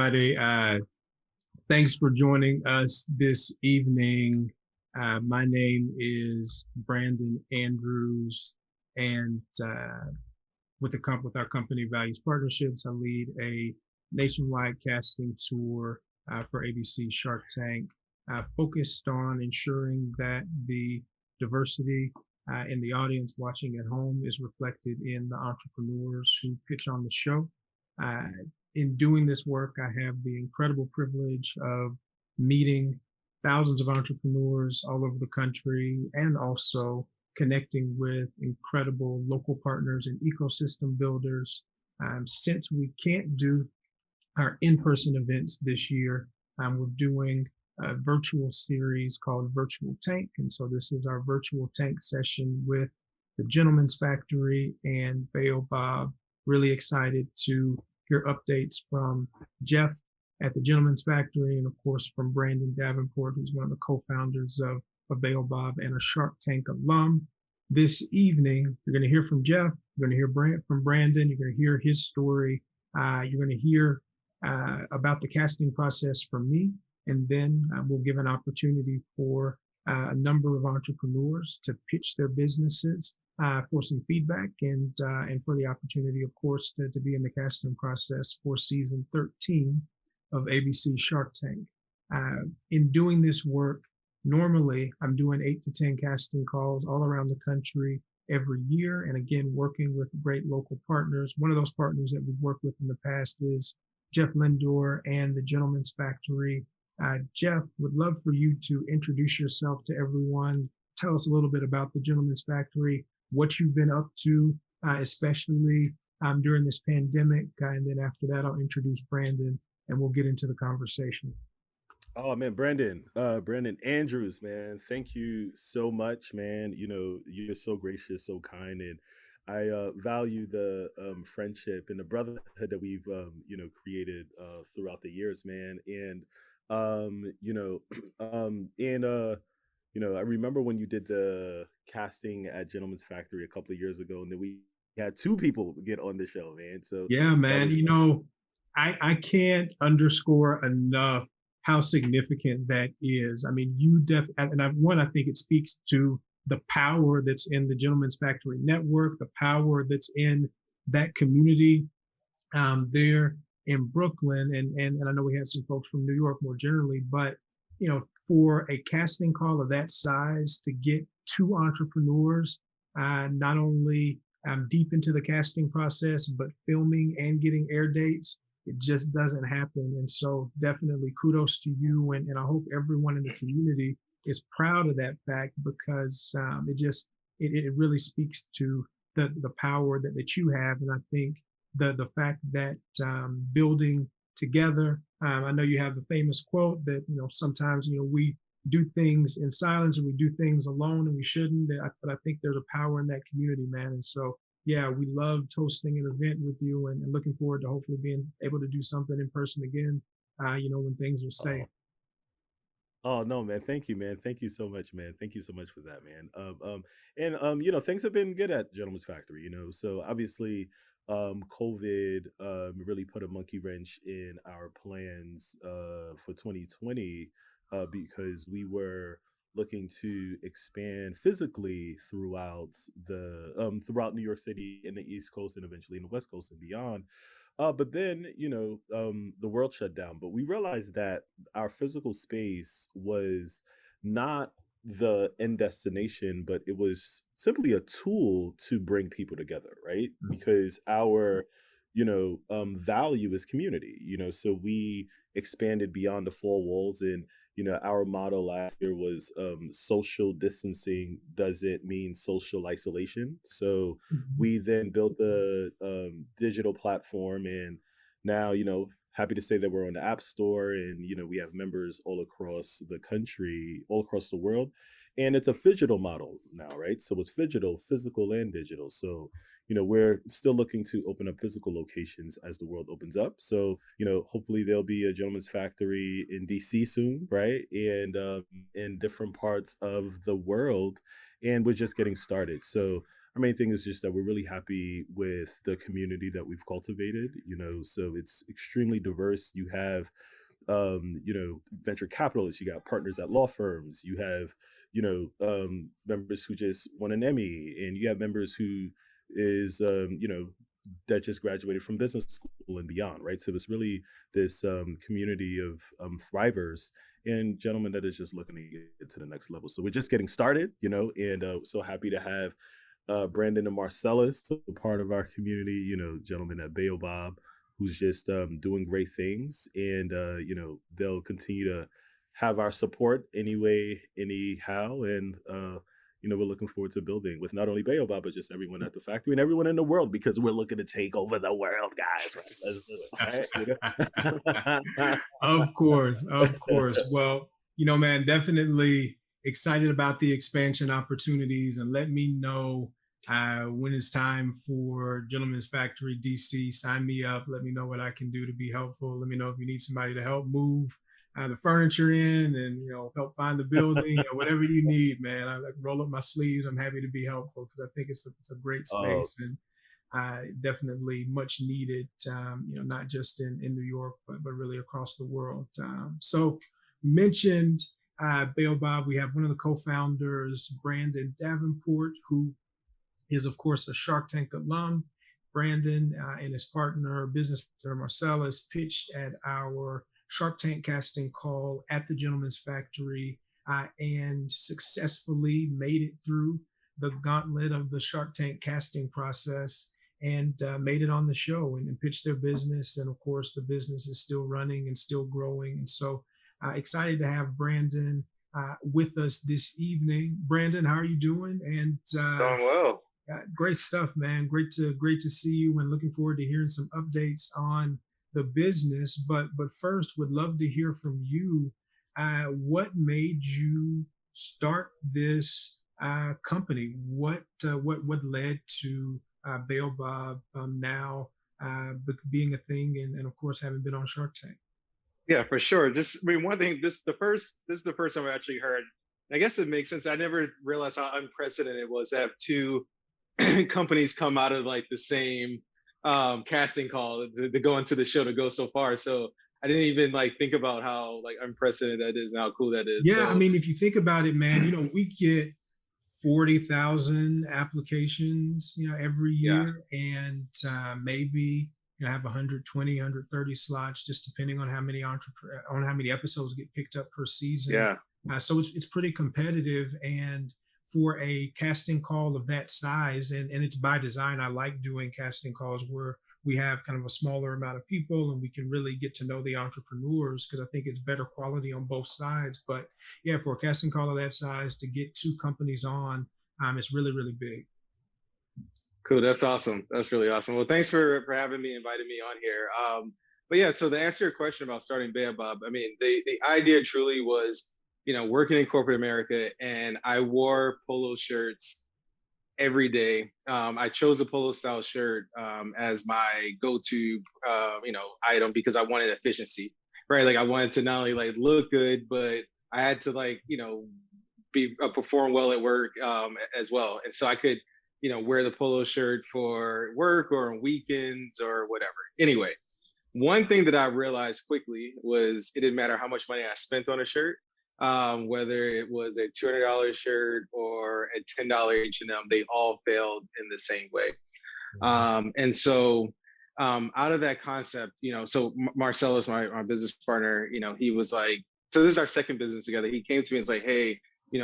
everybody. Thanks for joining us this evening. My name is Brandon Andrews, and with our company Values Partnerships, I lead a nationwide casting tour for ABC Shark Tank, focused on ensuring that the diversity in the audience watching at home is reflected in the entrepreneurs who pitch on the show. Uh, in doing this work, I have the incredible privilege of meeting thousands of entrepreneurs all over the country and also connecting with incredible local partners and ecosystem builders. Since we can't do our in-person events this year, we're doing a virtual series called Virtual Tank. And so this is our virtual tank session with the Gentleman's Factory and Baobab. Really excited to hear updates from Jeff at the Gentleman's Factory and of course from Brandon Davenport, who's one of the co-founders of Baobab and a Shark Tank alum. This evening, you're going to hear from Jeff, you're going to hear from Brandon, you're going to hear his story, you're going to hear about the casting process from me, and then we'll give an opportunity for a number of entrepreneurs to pitch their businesses for some feedback and for the opportunity, of course, to be in the casting process for season 13 of ABC Shark Tank. In doing this work, normally I'm doing 8 to 10 casting calls all around the country every year. And again, working with great local partners. One of those partners that we've worked with in the past is Jeff Lindor and the Gentleman's Factory. Jeff, would love for you to introduce yourself to everyone. Tell us a little bit about the Gentleman's Factory, what you've been up to, especially during this pandemic. And then after that, I'll introduce Brandon and we'll get into the conversation. Oh man, Brandon Andrews, man. Thank you so much, man. You're so gracious, so kind, and I value the friendship and the brotherhood that we've created throughout the years, man. And you know, and I remember when you did the casting at Gentleman's Factory a couple of years ago, and then we had two people get on the show, man. So Yeah, that man. was I can't underscore enough how significant that is. I mean, you and I think it speaks to the power that's in the Gentleman's Factory network, the power that's in that community there in Brooklyn. And I know we had some folks from New York more generally, but for a casting call of that size to get two entrepreneurs, not only deep into the casting process, but filming and getting air dates, it just doesn't happen. And so definitely kudos to you. And I hope everyone in the community is proud of that fact because it really speaks to the power that you have. And I think the fact that building together, I know you have the famous quote that, sometimes, we do things in silence and we do things alone and we shouldn't. But I think there's a power in that community, man. And so, yeah, we loved hosting an event with you and looking forward to hopefully being able to do something in person again, when things are safe. oh, Oh no, man! Thank you, man. Thank you so much, man. Thank you so much for that, man. Things have been good at Gentleman's Factory. So obviously, COVID really put a monkey wrench in our plans for 2020 because we were looking to expand physically throughout New York City and the East Coast and eventually in the West Coast and beyond. But then, the world shut down. But we realized that our physical space was not the end destination, but it was simply a tool to bring people together, right? Because our, value is community, so we expanded beyond the four walls. And, our motto last year was social distancing doesn't mean social isolation. So Mhm. we then built the digital platform, and now happy to say that we're on the App Store, and we have members all across the country, all across the world, and it's a phygital model now, right? So it's physical and digital. So we're still looking to open up physical locations as the world opens up. So hopefully there'll be a Gentleman's Factory in DC soon, right? And in different parts of the world, and we're just getting started. So our main thing is just that we're really happy with the community that we've cultivated. So it's extremely diverse. You have venture capitalists, you got partners at law firms, you have, members who just won an Emmy, and you have members who is, that just graduated from business school and beyond, right? So it's really this community of thrivers and gentlemen that is just looking to get to the next level. So we're just getting started, and so happy to have Brandon and Marcellus, a part of our community, gentlemen at Baobab, who's just doing great things. And, they'll continue to have our support anyway, anyhow. And, we're looking forward to building with not only Baobab, but just everyone at the factory and everyone in the world because we're looking to take over the world, guys. Right? Let's do it. Right? Of course, of course. Well, man, definitely excited about the expansion opportunities, and let me know when it's time for Gentleman's Factory DC. Sign me up. Let me know what I can do to be helpful. Let me know if you need somebody to help move the furniture in, and help find the building, or whatever you need, man. I like roll up my sleeves. I'm happy to be helpful because I think it's a great Oh, space, and definitely much needed, not just in New York, but really across the world. So mentioned Baobab, we have one of the co-founders, Brandon Davenport, who is, of course, a Shark Tank alum. Brandon and his partner, business partner Marcellus, pitched at our Shark Tank casting call at the Gentleman's Factory and successfully made it through the gauntlet of the Shark Tank casting process and made it on the show and pitched their business. And of course, the business is still running and still growing. And so excited to have Brandon with us this evening. Brandon, how are you doing? And Going well. great stuff, man. Great to see you, and looking forward to hearing some updates on the business. But first, would love to hear from you. What made you start this company? What led to Baobab now being a thing, and of course having been on Shark Tank? Yeah, for sure. Just, I mean, one thing. This is the first time I actually heard. I guess it makes sense. I never realized how unprecedented it was to have two companies come out of like the same casting call to go into the show to go so far. So I didn't even like think about how like unprecedented that is and how cool that is. Yeah, I So mean, if you think about it, man, we get 40,000 applications, every yeah, year, and maybe have 120, 130 slots, just depending on on how many episodes get picked up per season. yeah. So it's pretty competitive, and for a casting call of that size, and it's by design. I like doing casting calls where we have kind of a smaller amount of people and we can really get to know the entrepreneurs, because I think it's better quality on both sides. But yeah, for a casting call of that size to get two companies on, it's really, really big. Cool. That's awesome. That's really awesome. Well, thanks for having me, inviting me on here. But yeah, so to answer your question about starting Baobab, I mean, the idea truly was, working in corporate America, and I wore polo shirts every day. I chose a polo style shirt as my go-to, item because I wanted efficiency, right? Like I wanted to not only like look good, but I had to like, be perform well at work as well. And so I could, wear the polo shirt for work or on weekends or whatever. Anyway, one thing that I realized quickly was it didn't matter how much money I spent on a shirt, whether it was a $200 shirt or a $10 H&M, they all failed in the same way. And so out of that concept, so Marcellus, my business partner, he was like, so this is our second business together. He came to me and was like, hey,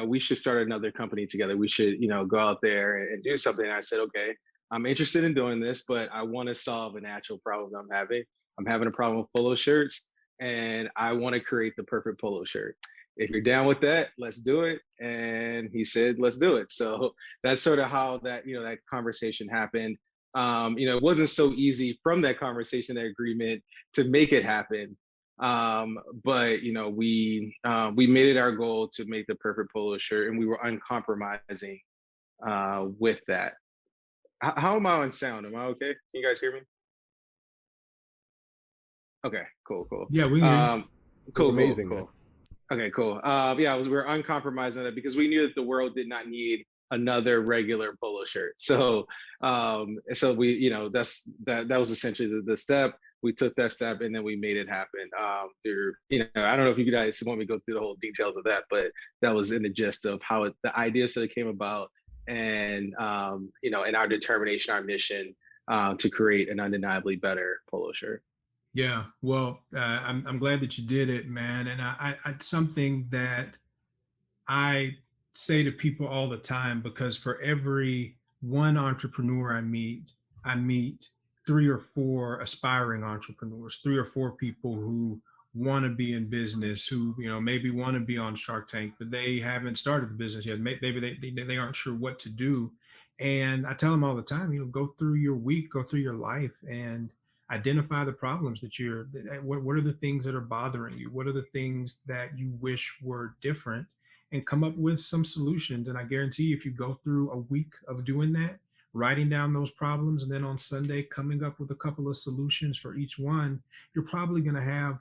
we should start another company together. We should, go out there and do something. And I said, okay, I'm interested in doing this, but I want to solve an actual problem I'm having. I'm having a problem with polo shirts, and I want to create the perfect polo shirt. If you're down with that, let's do it. And he said, let's do it. So that's sort of how that conversation happened. It wasn't so easy from that conversation, that agreement, to make it happen. But we made it our goal to make the perfect polo shirt, and we were uncompromising with that. How am I on sound? Am I okay? Can you guys hear me? Okay, cool, cool. Yeah, we can hear you. you're Cool, cool, amazing, man. cool. Okay, cool. Yeah, we're uncompromising that because we knew that the world did not need another regular polo shirt. So we, that was essentially the step. We took that step and then we made it happen. Through, I don't know if you guys want me to go through the whole details of that, but that was in the gist of how the idea sort of came about, and and our determination, our mission, to create an undeniably better polo shirt. Yeah, well, I'm glad that you did it, man. And it's something that I say to people all the time, because for every one entrepreneur I meet three or four aspiring entrepreneurs, three or four people who want to be in business, who maybe want to be on Shark Tank, but they haven't started the business yet. Maybe they aren't sure what to do. And I tell them all the time, go through your week, go through your life, and identify the problems what are the things that are bothering you? What are the things that you wish were different? And come up with some solutions. And I guarantee you, if you go through a week of doing that, writing down those problems, and then on Sunday coming up with a couple of solutions for each one, you're probably going to have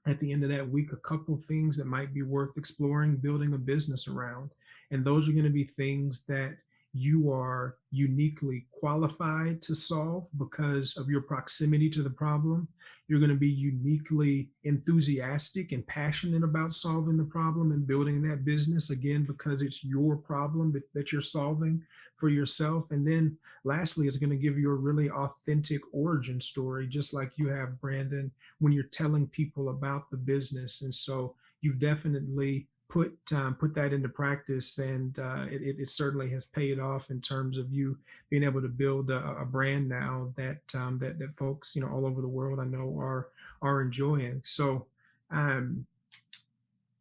at the end of that week a couple things that might be worth exploring, building a business around. And those are going to be things that you are uniquely qualified to solve because of your proximity to the problem. You're going to be uniquely enthusiastic and passionate about solving the problem and building that business, again, because it's your problem that you're solving for yourself. And then lastly, it's going to give you a really authentic origin story, just like you have, Brandon, when you're telling people about the business. And so you've definitely put that into practice, and it certainly has paid off in terms of you being able to build a brand now that folks all over the world I know are enjoying. So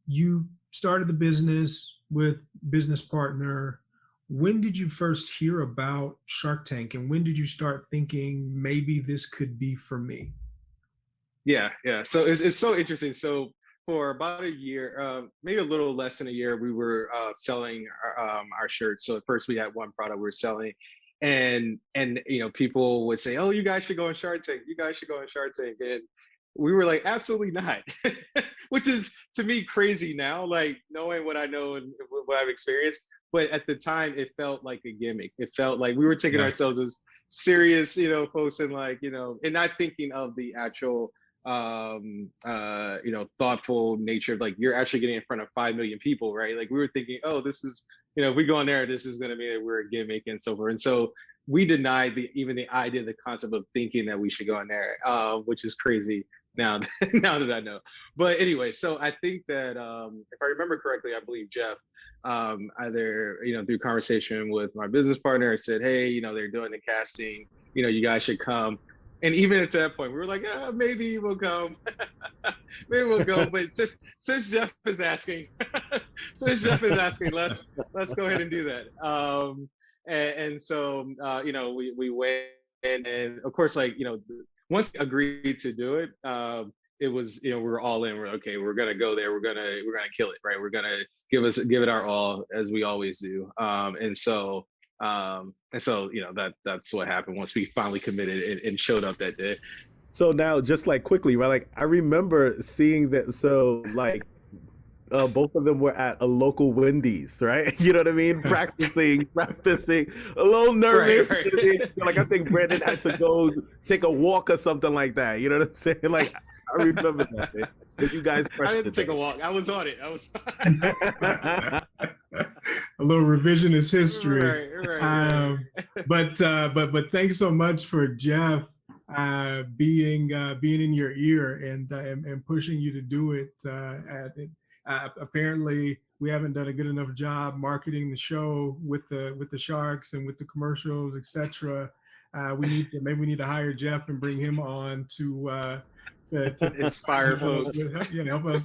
you started the business with business partner. When did you first hear about Shark Tank, and when did you start thinking maybe this could be for me? Yeah, yeah. So it's so interesting. So for about a year, maybe a little less than a year, we were selling our shirts. So at first we had one product we were selling, and people would say, "Oh, you guys should go on Shark Tank. You guys should go on Shark Tank." And we were like, "Absolutely not," which is to me crazy now, like knowing what I know and what I've experienced. But at the time, it felt like a gimmick. It felt like we were taking ourselves as serious, folks, and and not thinking of the actual thoughtful nature of, like, you're actually getting in front of 5 million people, right? Like, we were thinking, oh, this is, if we go in there, this is going to mean that we're a gimmick and so forth. And so we denied even the idea, the concept of thinking that we should go in there, which is crazy now now that I know. But anyway, so I think that if I remember correctly, I believe Jeff, either through conversation with my business partner, said, hey, they're doing the casting, you guys should come. And even at that point, we were like, maybe we'll go. Maybe we'll go. But since Jeff is asking, let's go ahead and do that. And so we went, and of course, once we agreed to do it, it was, we were all in. We're okay. We're gonna go there. We're gonna kill it, right? We're gonna give it our all, as we always do. That's what happened once we finally committed and showed up that day. So now, just like quickly, right? Like, I remember seeing that. So like, both of them were at a local Wendy's, right? You know what I mean? Practicing, a little nervous. Right. You know what I mean? Like, I think Brandon had to go take a walk or something like that. You know what I'm saying? Like, I remember that. Man. But you guys, I had to take a walk. I was on it. A little revisionist history. Right. But thanks so much for Jeff being in your ear and pushing you to do it. Apparently, we haven't done a good enough job marketing the show with the sharks and with the commercials, etc. We need to hire Jeff and bring him on to inspire folks.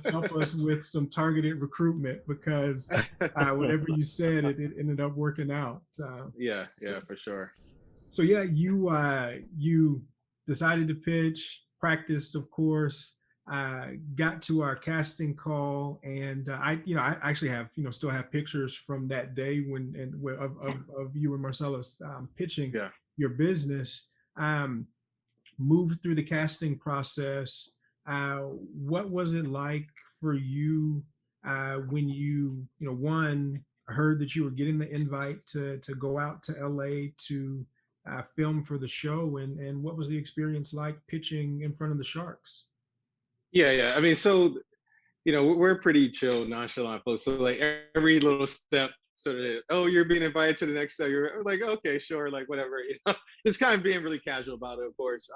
Help us with some targeted recruitment, because whatever you said, it ended up working out. Yeah, for sure. So yeah, you decided to pitch, practiced, of course, got to our casting call, and I actually have still have pictures from that day of you and Marcellus pitching your business. Moved through the casting process. What was it like for you when one, I heard that you were getting the invite to go out to LA to film for the show, and what was the experience like pitching in front of the Sharks? Yeah, yeah. I mean, so we're pretty chill, nonchalant folks. So like every little step sort of, oh, you're being invited to the next step. You're like, okay, sure, like whatever. Just kind of being really casual about it, of course.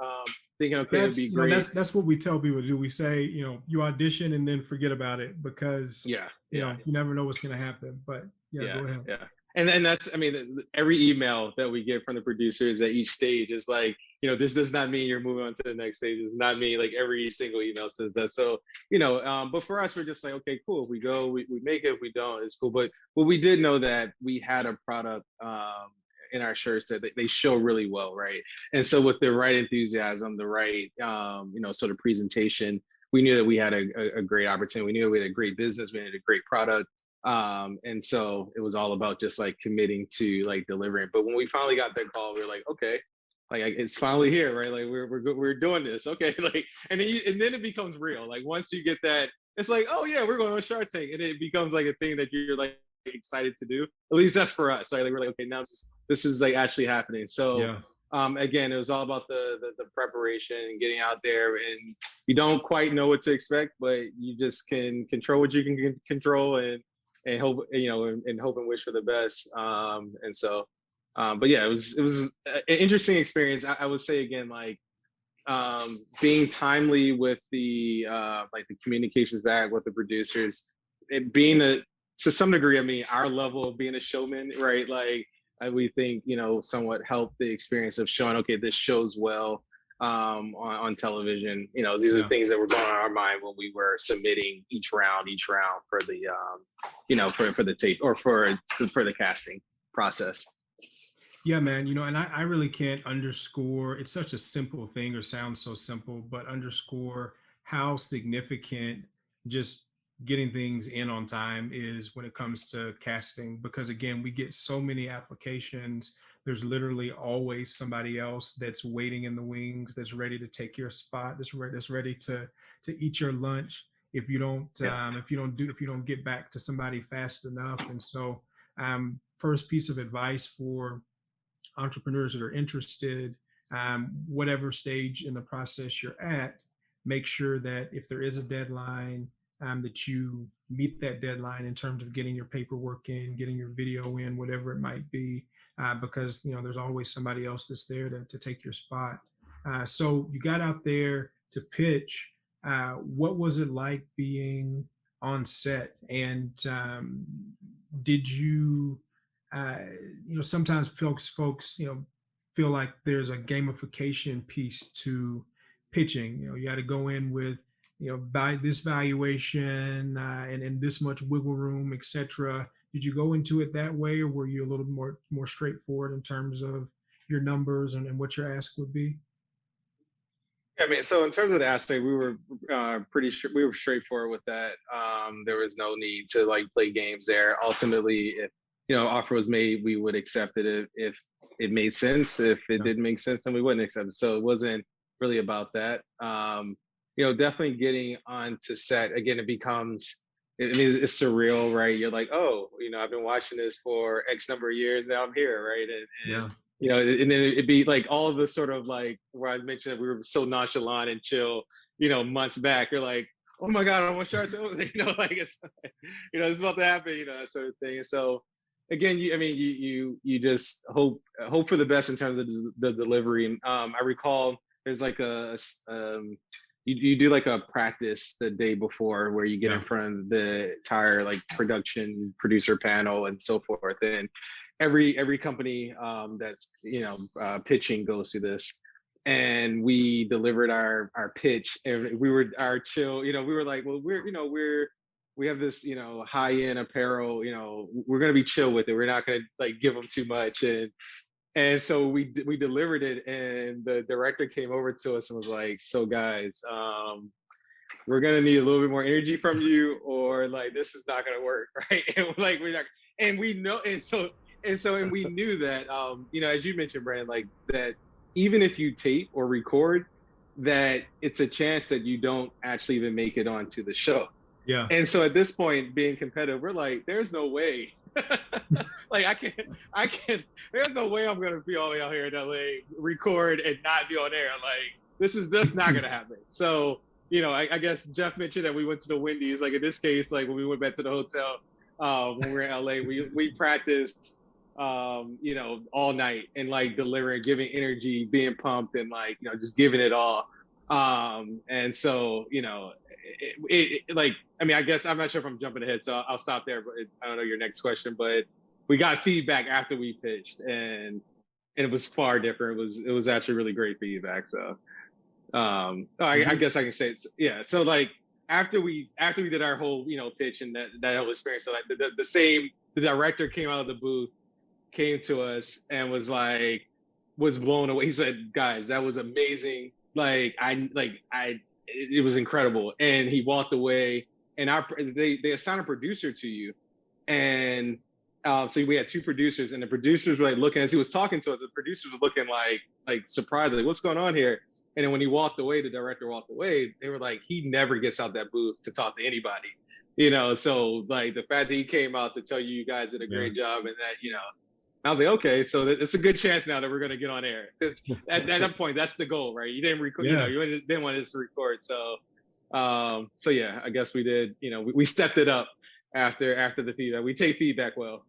Thinking, okay, it would That's be great. that's what we tell people to do. We say, you audition and then forget about it because Yeah, yeah. you never know what's going to happen. But yeah, Yeah, go ahead. yeah. And that's, I mean, every email that we get from the producers at each stage is like, this does not mean you're moving on to the next stage. It's not me. Like every single email says that. So, but for us, we're just like, okay, cool. If we go, we make it. If we don't, it's cool. But we did know that we had a product in our shirts that they show really well, right? And so with the right enthusiasm, the right, sort of presentation, we knew that we had a great opportunity. We knew that we had a great business. We had a great product. And so it was all about just like committing to like delivering. But when we finally got that call, we were like, okay, like it's finally here, right? Like we're doing this, okay? Like, and then it becomes real. Like once you get that, it's like, oh yeah, we're going on Shark Tank, and it becomes like a thing that you're like excited to do. At least that's for us. Right? Like we're like, okay, now this is like actually happening. So. Yeah. Again, it was all about the preparation and getting out there, and you don't quite know what to expect, but you just can control what you can control, and hope, and hope and wish for the best. And so, but yeah, it was an interesting experience. I would say again, like being timely with the like the communications back with the producers, it being to some degree, I mean, our level of being a showman, right? Like we think, somewhat helped the experience of showing, okay, this shows well on television. These are things that were going on in our mind when we were submitting each round for the, for the tape or for the casting process. Yeah, man. And I really can't underscore, it's such a simple thing or sounds so simple, but underscore how significant just getting things in on time is when it comes to casting. Because again, we get so many applications. There's literally always somebody else that's waiting in the wings, that's ready to take your spot, that's ready to eat your lunch if you don't if you don't get back to somebody fast enough. And so first piece of advice for entrepreneurs that are interested, whatever stage in the process you're at, make sure that if there is a deadline, that you meet that deadline in terms of getting your paperwork in, getting your video in, whatever it might be, because there's always somebody else that's there to take your spot. So you got out there to pitch. What was it like being on set? And did you sometimes folks feel like there's a gamification piece to pitching. You got to go in with by this valuation and this much wiggle room, etc. Did you go into it that way, or were you a little more straightforward in terms of your numbers and what your ask would be? I mean, so in terms of the aspect, we were we were straightforward with that. There was no need to like play games there. Ultimately, if offer was made, we would accept it if it made sense. If it didn't make sense, then we wouldn't accept it. So it wasn't really about that. Definitely getting onto set again, it becomes. I mean, it's surreal, right? You're like, oh, I've been watching this for X number of years. Now I'm here, right? And and then it'd be like all of the sort of like where I mentioned that we were so nonchalant and chill, months back. You're like, oh my God, I want Shark Tank, like it's, it's about to happen, that sort of thing. And so, again, you just hope for the best in terms of the delivery. I recall there's like you do like a practice the day before where you get in front of the entire like production producer panel and so forth, and every company that's pitching goes through this. And we delivered our pitch, and we were our chill, we were like, well, we have this high-end apparel, we're going to be chill with it, we're not going to like give them too much. And so we delivered it, and the director came over to us and was like, so guys, we're going to need a little bit more energy from you, or like this is not going to work, right? And we're not, and we know, and we knew that as you mentioned, Brand, like that even if you tape or record, that it's a chance that you don't actually even make it onto the show. Yeah. And so at this point, being competitive, we're like, there's no way Like I can't. There's no way I'm gonna be all the way out here in LA, record and not be on air. Like that's not gonna happen. So I guess Jeff mentioned that we went to the Wendy's. Like in this case, like when we went back to the hotel, when we were in LA, we practiced, all night and like delivering, giving energy, being pumped, and like just giving it all. And so like I mean, I guess I'm not sure if I'm jumping ahead, so I'll stop there. But I don't know your next question, but we got feedback after we pitched, and it was far different. It was actually really great feedback. So I guess I can say it's yeah. So like after we did our whole pitch and that whole experience, so like the director came out of the booth, came to us and was blown away. He said, "Guys, that was amazing. It was incredible." And he walked away, and they assigned a producer to you, and so we had two producers, and the producers were like looking as he was talking to us. The producers were looking like surprised, like what's going on here. And then when he walked away, the director walked away. They were like, he never gets out that booth to talk to anybody, So like the fact that he came out to tell you guys did a great job, and that I was like, okay, so it's a good chance now that we're gonna get on air, because at that point that's the goal, right? You didn't record, you didn't want us to record, so yeah, I guess we did. We stepped it up after the feedback. We take feedback well.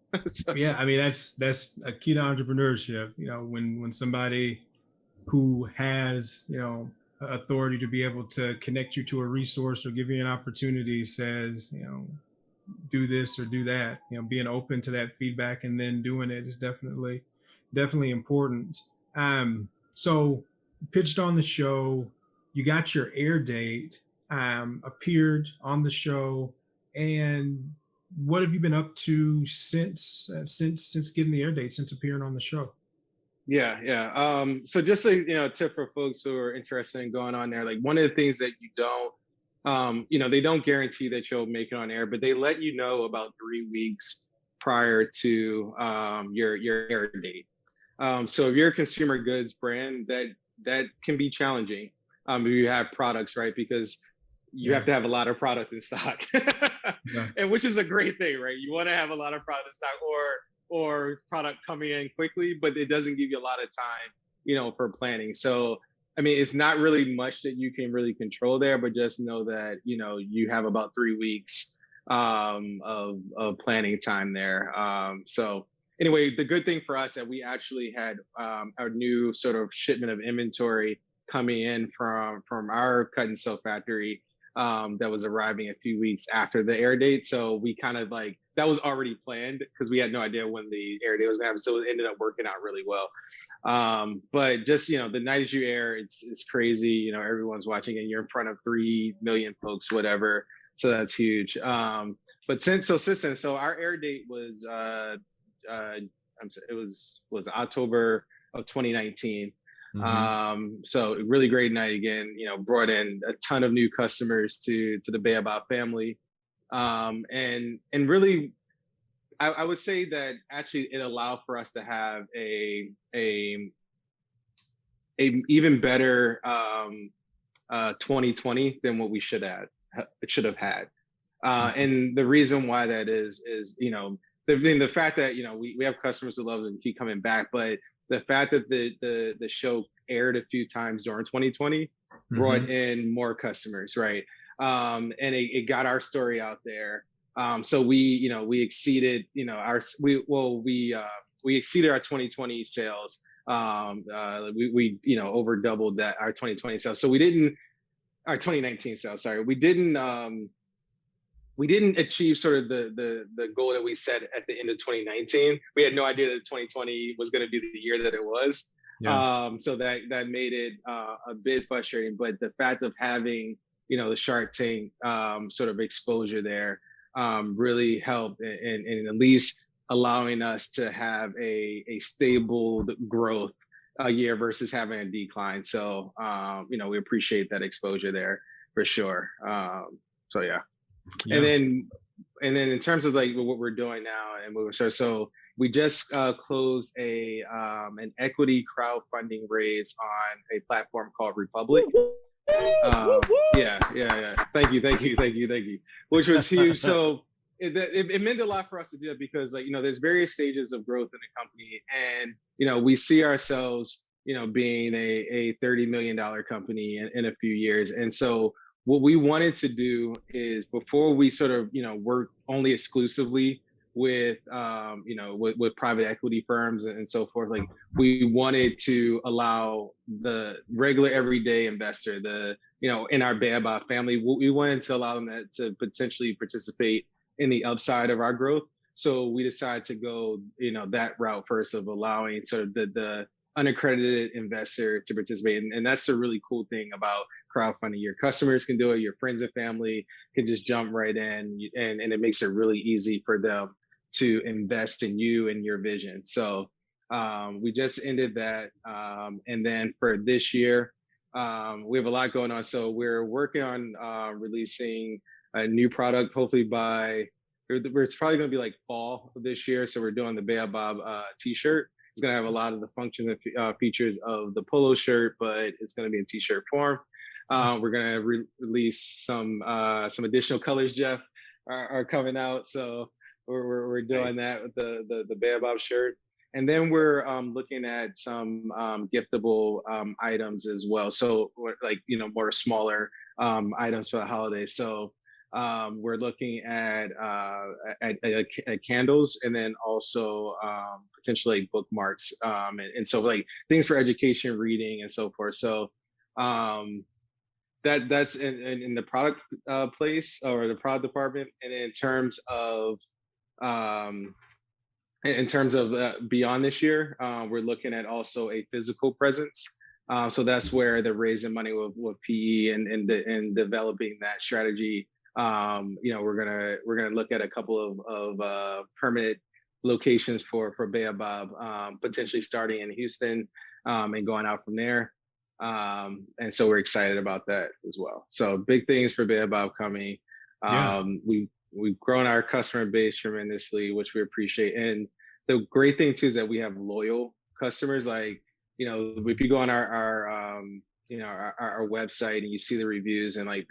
Yeah, I mean that's a key to entrepreneurship. When somebody who has authority to be able to connect you to a resource or give you an opportunity says do this or do that, being open to that feedback and then doing it is definitely important. So pitched on the show, you got your air date, appeared on the show, and what have you been up to since getting the air date, since appearing on the show? Yeah. So just a tip for folks who are interested in going on there, like one of the things that you don't, they don't guarantee that you'll make it on air, but they let you know about 3 weeks prior to your air date. So if you're a consumer goods brand, that can be challenging if you have products, right? Because you have to have a lot of product in stock, and which is a great thing, right? You want to have a lot of product in stock, or product coming in quickly, but it doesn't give you a lot of time, for planning. So, I mean, it's not really much that you can really control there, but just know that, you have about 3 weeks of planning time there. So anyway, the good thing for us that we actually had our new sort of shipment of inventory coming in from our cut and sew factory that was arriving a few weeks after the air date. So we kind of that was already planned because we had no idea when the air date was going to happen. So it ended up working out really well. But just, the night as you air, it's crazy. Everyone's watching and you're in front of 3 million folks, whatever. So that's huge. But since then, so our air date was, it was October of 2019. So a really great night again, brought in a ton of new customers to the Baobab family. And really, I would say that actually it allowed for us to have a even better 2020 than what we should have had. And the reason why that is the fact that we have customers who love it and keep coming back, but the fact that the show aired a few times during 2020 brought in more customers, right? And it got our story out there. So we exceeded we exceeded our 2020 sales. We over doubled that our 2020 sales. So our 2019 sales. Sorry, we didn't achieve sort of the goal that we set at the end of 2019. We had no idea that 2020 was going to be the year that it was. Yeah. So that made it a bit frustrating. But the fact of having the Shark Tank sort of exposure there really helped in at least allowing us to have a stable growth a year versus having a decline. So we appreciate that exposure there for sure. So yeah. And then in terms of what we're doing now and so we just closed an equity crowdfunding raise on a platform called Republic. Yeah. Thank you. Which was huge. So it meant a lot for us to do that because, like, there's various stages of growth in the company, and we see ourselves, being a $30 million company in a few years. And so what we wanted to do is, before we sort of work only exclusively with with private equity firms and so forth, like, we wanted to allow the regular everyday investor, the in our Baobab family, we wanted to allow them to potentially participate in the upside of our growth. So we decided to go that route first, of allowing sort of the unaccredited investor to participate. And that's the really cool thing about crowdfunding. Your customers can do it, your friends and family can just jump right in, and it makes it really easy for them to invest in you and your vision. So we just ended that. And then for this year, we have a lot going on. So we're working on releasing a new product, hopefully by, it's probably going to be like fall of this year. So we're doing the Baobab t-shirt. It's going to have a lot of the functions and features of the polo shirt, but it's going to be in t-shirt form. We're going to release some additional colors, Jeff, are coming out. So we're doing that with the Baobab shirt. And then we're looking at some giftable items as well. So like, more smaller items for the holidays. So we're looking at candles, and then also potentially like bookmarks, and so like things for education, reading, and so forth. So that's in the product place, or the product department. And in terms of beyond this year, we're looking at also a physical presence. So that's where the raising money with PE and developing that strategy. We're gonna look at a couple of permanent locations for Baobab, potentially starting in Houston, and going out from there. And so we're excited about that as well. So big things for Baobab coming. Yeah. We've grown our customer base tremendously, which we appreciate. And the great thing too is that we have loyal customers. Like, if you go on our website and you see the reviews, and like,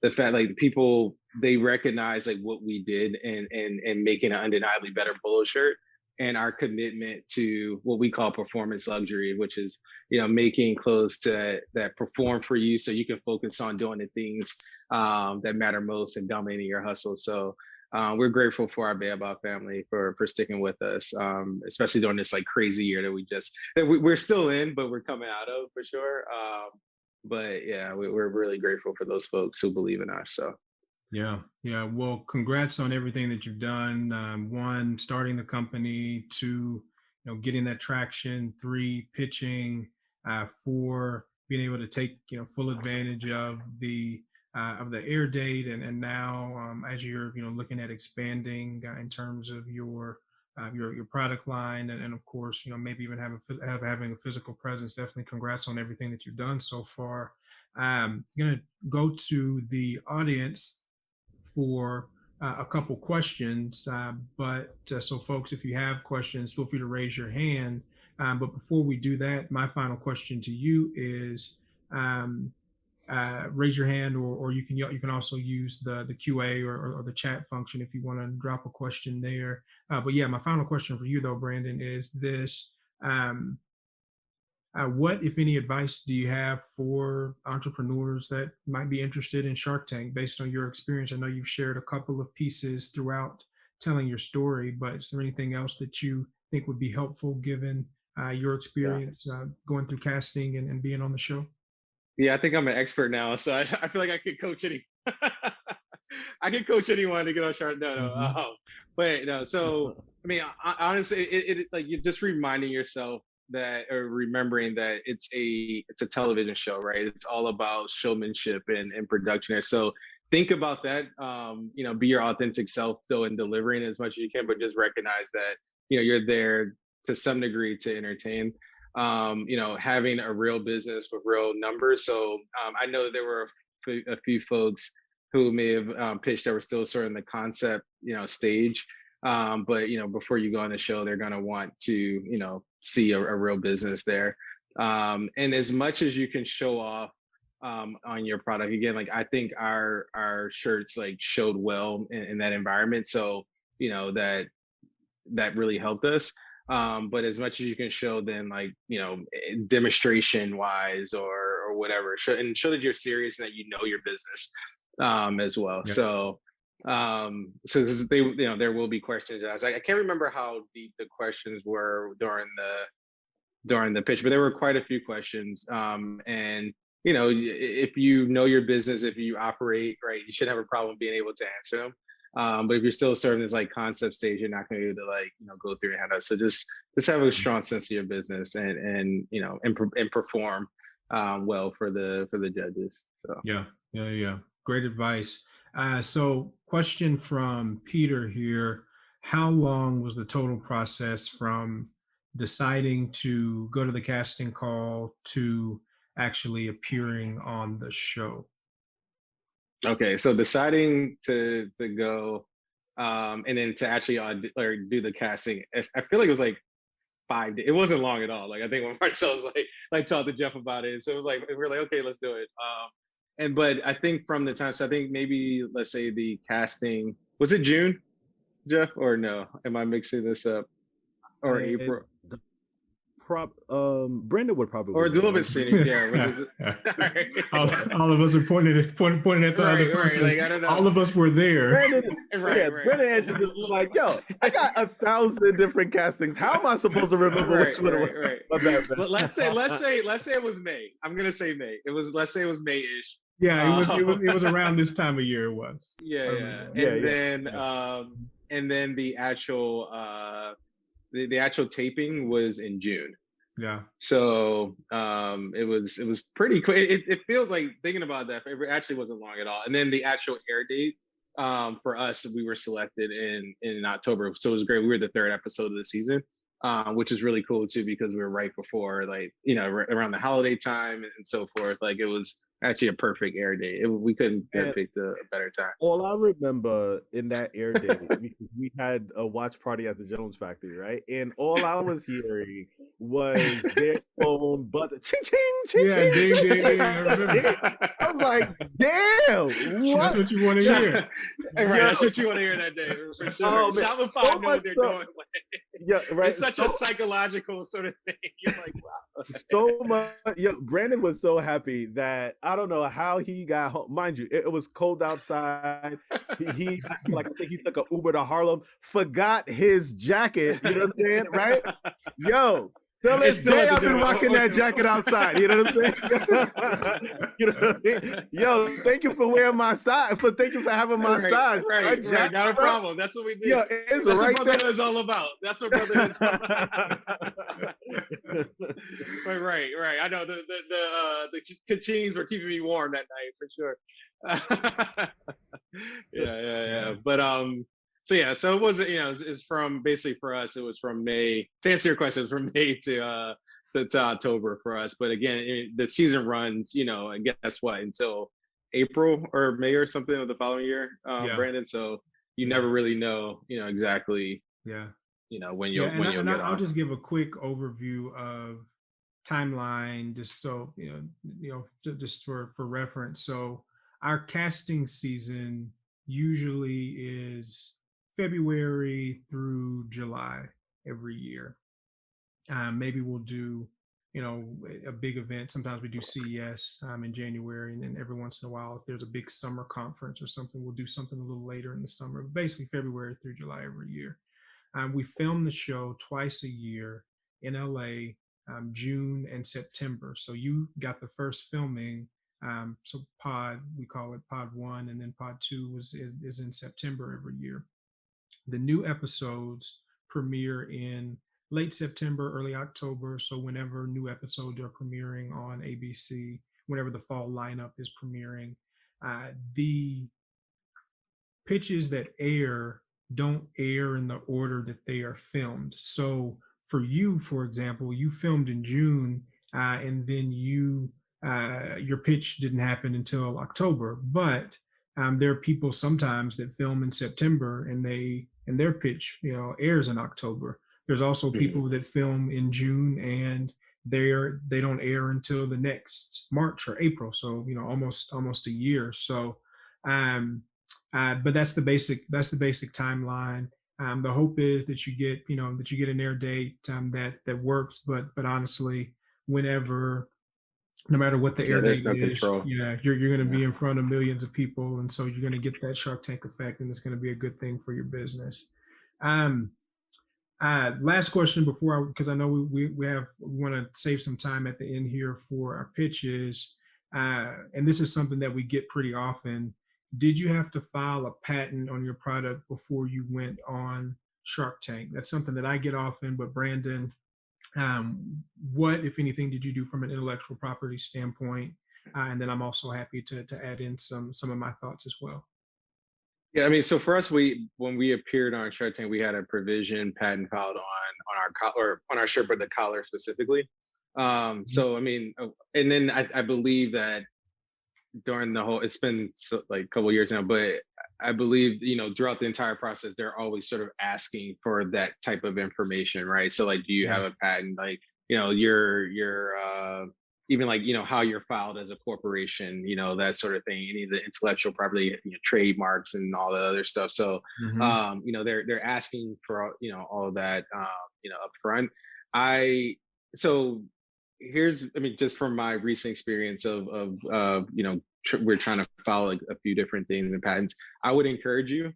the fact, like, the people, they recognize like what we did and making an undeniably better polo shirt, and our commitment to what we call performance luxury, which is making clothes that perform for you, so you can focus on doing the things that matter most and dominating your hustle. So we're grateful for our Baobab family for sticking with us, especially during this like crazy year that we're still in, but we're coming out of, for sure. But yeah, we're really grateful for those folks who believe in us. So Yeah. Well, congrats on everything that you've done. One, starting the company. Two, getting that traction. Three, pitching. Four, being able to take full advantage of the air date, and now as you're looking at expanding in terms of your product line, and of course maybe even having a physical presence. Definitely, congrats on everything that you've done so far. I'm gonna go to the audience for a couple questions. But so, folks, if you have questions, feel free to raise your hand. But before we do that, my final question to you is, raise your hand, or you can also use the QA or the chat function if you want to drop a question there. But yeah, my final question for you though, Brandon, is this. What, if any, advice do you have for entrepreneurs that might be interested in Shark Tank based on your experience? I know you've shared a couple of pieces throughout telling your story, but is there anything else that you think would be helpful given your experience going through casting and being on the show? yeah, I think I'm an expert now, so I feel like I could coach any. I can coach anyone to get on Shark. No, no. Mhm. But no. So I mean, honestly, it like, you're just reminding yourself that, or remembering that it's a television show, right? It's all about showmanship and production. So think about that. Be your authentic self though in delivering as much as you can, but just recognize that you're there to some degree to entertain. Having a real business with real numbers. So I know there were a few folks who may have pitched that were still sort of in the concept stage, but before you go on the show, they're going to want to see a real business there. And as much as you can show off on your product. Again, like I think our shirts like showed well in that environment. So, that really helped us. But as much as you can show, then like demonstration wise or whatever, show that you're serious and that you know your business as well. Yeah. So 'cause they there will be questions asked. I can't remember how deep the questions were during the pitch, but there were quite a few questions. And if you know your business, if you operate right, you shouldn't have a problem being able to answer them. But if you're still serving this like concept stage, you're not going to be able to like go through your handout. So just have a strong sense of your business and perform well for the judges. So Yeah. Great advice. So question from Peter here. How long was the total process from deciding to go to the casting call to actually appearing on the show? okay, so deciding to go and then to actually or do the casting, I feel like it was like 5 days. It wasn't long at all. Like I think when Marcel was like talked to Jeff about it, so it was like we were like, okay, let's do it. But I think from the time, so I think maybe let's say the casting was it June, Jeff, or no? Am I mixing this up? Or April? Brandon would probably, or a little bit senior. Yeah. all of us are pointing at the other person. Like, I don't know. All of us were there. Brandon was like, "Yo, I got 1,000 different castings. How am I supposed to remember which one?" Right. But let's say it was May. I'm gonna say May. Let's say it was May-ish. Yeah, it was around this time of year. It was. Yeah. And then the actual the actual taping was in June. Yeah. So it was pretty quick. It feels like, thinking about that, it actually wasn't long at all. And then the actual air date for us, we were selected in October, so it was great. We were the third episode of the season, which is really cool too, because we were right before, like around the holiday time and so forth. Like it was actually a perfect air date. We couldn't have picked a better time. All I remember in that air date, because we had a watch party at the Jones Factory, right? And all I was hearing was their phone buzzer, ching ching ching yeah, ching. Ding. I remember. I was like, damn, That's what you want to hear. Right, that's what you want to hear that day, for sure. Oh, man. Shopify So know what they're doing. Yeah, right. It's such a psychological sort of thing. You're like, wow. So much. Yeah, Brandon was so happy that I don't know how he got home. Mind you, it was cold outside. He like, I think he took an Uber to Harlem, forgot his jacket. You know what I'm saying, right? Yo, till this day I've been rocking that jacket outside. You know what I'm saying? You know what I mean? Yo, thank you for wearing my size. Thank you for having my size. Right, not a problem. That's what we do. Yo, it's That's right what brotherhood is all about. That's what brotherhood is all about. Right. I know the ka-chings were keeping me warm that night for sure. Yeah. But so it wasn't, it's from, basically for us, it was from May, to answer your question, from May to October for us. But again, the season runs, and guess what, until April or May or something of the following year, Brandon. So you never really know, exactly. Yeah. When you'll get on. I'll just give a quick overview of timeline, just so just for reference. So our casting season usually is February through July every year. Maybe we'll do a big event. Sometimes we do CES in January, and then every once in a while, if there's a big summer conference or something, we'll do something a little later in the summer. But basically February through July every year. We film the show twice a year in LA, June and September. So you got the first filming. So we call it pod 1, and then pod 2 is in September every year. The new episodes premiere in late September, early October. So whenever new episodes are premiering on ABC, whenever the fall lineup is premiering, the pitches that air don't air in the order that they are filmed. So for you, for example, you filmed in June, and then your pitch didn't happen until October. But there are people sometimes that film in September, and their pitch airs in October. There's also people that film in June and they don't air until the next March or April. So almost a year. So, but that's the basic timeline. The hope is that you get an air date that works. But honestly, whenever no matter what the Yeah, air there's date no is, control. you're going to Yeah. be in front of millions of people, and so you're going to get that Shark Tank effect, and it's going to be a good thing for your business. Um, Last question before because I know we want to save some time at the end here for our pitches, and this is something that we get pretty often. Did you have to file a patent on your product before you went on Shark Tank? That's something that I get often, but Brandon, what, if anything, did you do from an intellectual property standpoint? And then I'm also happy to add in some of my thoughts as well. Yeah, I mean, so for us, when we appeared on Shark Tank, we had a provision patent filed on our or on our shirt, but the collar specifically. Mhm. So I mean, and then I believe that during the whole, it's been like a couple years now, but I believe throughout the entire process, they're always sort of asking for that type of information, right? So like, do you Yeah. have a patent? Like, your even like how you're filed as a corporation, that sort of thing. Any of the intellectual property, trademarks and all the other stuff. So Hmm. they're asking for all of that up front. I so here's, I mean, just from my recent experience we're trying to follow like a few different things and patents. I would encourage you,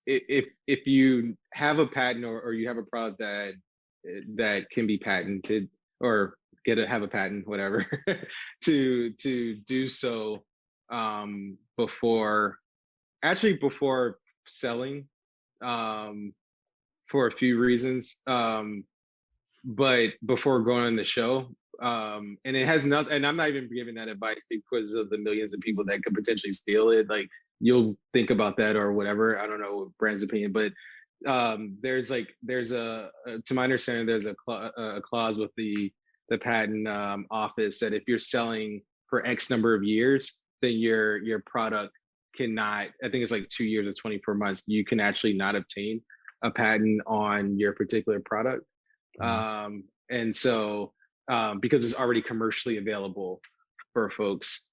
if you have a patent, or you have a product that can be patented, or have a patent, whatever, to do so, before, actually before selling, um, for a few reasons. But before going on the show, and it has nothing, and I'm not even giving that advice because of the millions of people that could potentially steal it. Like, you'll think about that or whatever. I don't know Brand's opinion, but there's to my understanding, there's a clause with the patent office that if you're selling for X number of years, then your product cannot, I think it's like 2 years or 24 months, you can actually not obtain a patent on your particular product. And so, because it's already commercially available for folks.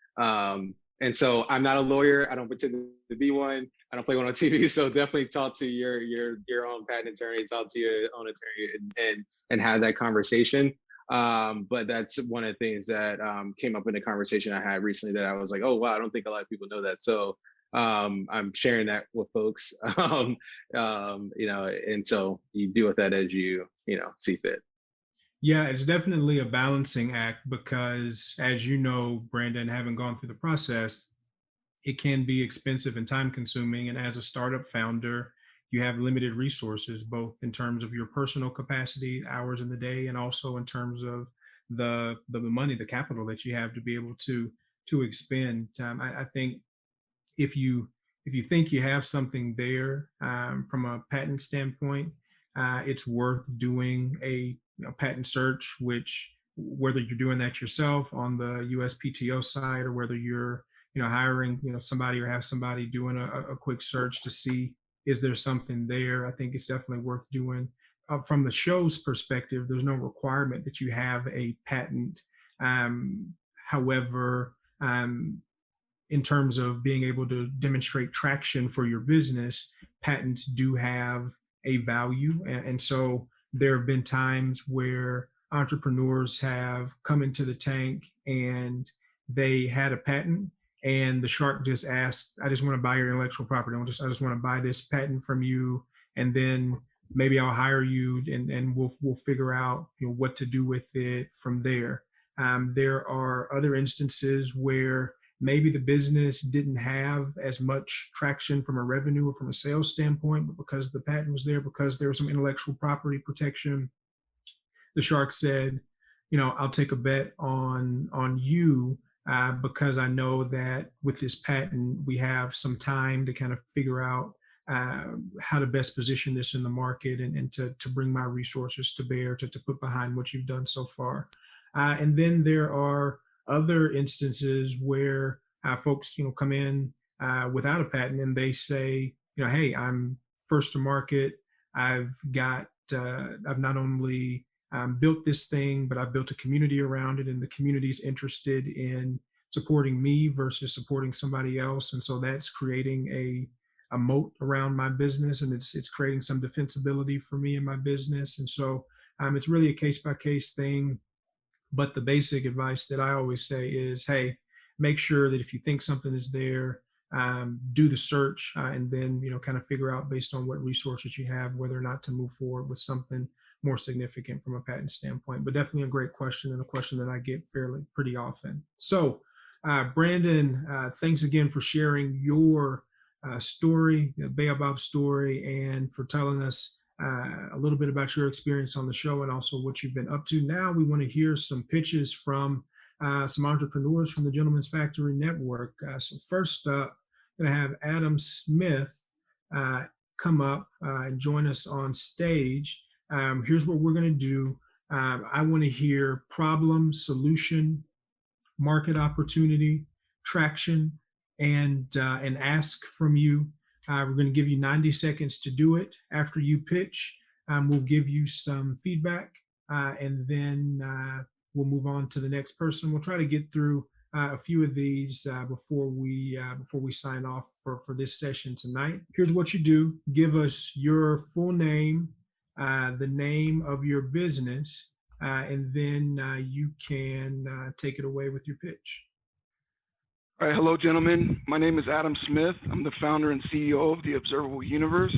And so I'm not a lawyer. I don't pretend to be one. I don't play one on TV. So definitely talk to your own patent attorney, talk to your own attorney, and have that conversation. But that's one of the things that came up in the conversation I had recently, that I was like, oh wow, I don't think a lot of people know that. So I'm sharing that with folks. And so you do with that as see fit. Yeah, it's definitely a balancing act because, as you know, Brandon, having gone through the process, it can be expensive and time consuming. And as a startup founder, you have limited resources, both in terms of your personal capacity, hours in the day, and also in terms of the money, the capital that you have to be able to expend. I think if you think you have something there, from a patent standpoint, it's worth doing a patent search, which, whether you're doing that yourself on the USPTO side, or whether you're hiring somebody, or have somebody doing a quick search to see, is there something there. I think it's definitely worth doing. From the show's perspective, there's no requirement that you have a patent. However, in terms of being able to demonstrate traction for your business, patents do have a value. And so there have been times where entrepreneurs have come into the tank and they had a patent, and the shark just asked, I just want to buy your intellectual property. I just want to buy this patent from you. And then maybe I'll hire you, and we'll figure out what to do with it from there. There are other instances where maybe the business didn't have as much traction from a revenue or from a sales standpoint, but because the patent was there, because there was some intellectual property protection, the shark said, I'll take a bet on you, because I know that with this patent we have some time to kind of figure out how to best position this in the market, and to bring my resources to bear to put behind what you've done so far. And then there are other instances where folks come in without a patent, and they say, hey, I'm first to market. I've got I've not only built this thing, but I've built a community around it, and the community's interested in supporting me versus supporting somebody else. And so that's creating a moat around my business, and it's creating some defensibility for me in my business. And so it's really a case by case thing. But the basic advice that I always say is, hey, make sure that if you think something is there, do the search, and then kind of figure out based on what resources you have whether or not to move forward with something more significant from a patent standpoint. But definitely a great question, and a question that I get pretty often. So, Brandon, thanks again for sharing your story, the Baobab story, and for telling us a little bit about your experience on the show and also what you've been up to. Now we want to hear some pitches from some entrepreneurs from the Gentleman's Factory Network. So first up, I'm going to have Adam Smith come up and join us on stage. Here's what we're going to do. I want to hear problem, solution, market opportunity, traction, and ask from you. We're going to give you 90 seconds to do it. After you pitch, we'll give you some feedback, and then we'll move on to the next person. We'll try to get through a few of these before we sign off for this session tonight. Here's what you do: give us your full name, the name of your business, and then you can take it away with your pitch. All right, hello, gentlemen. My name is Adam Smith. I'm the founder and CEO of the Observable Universe,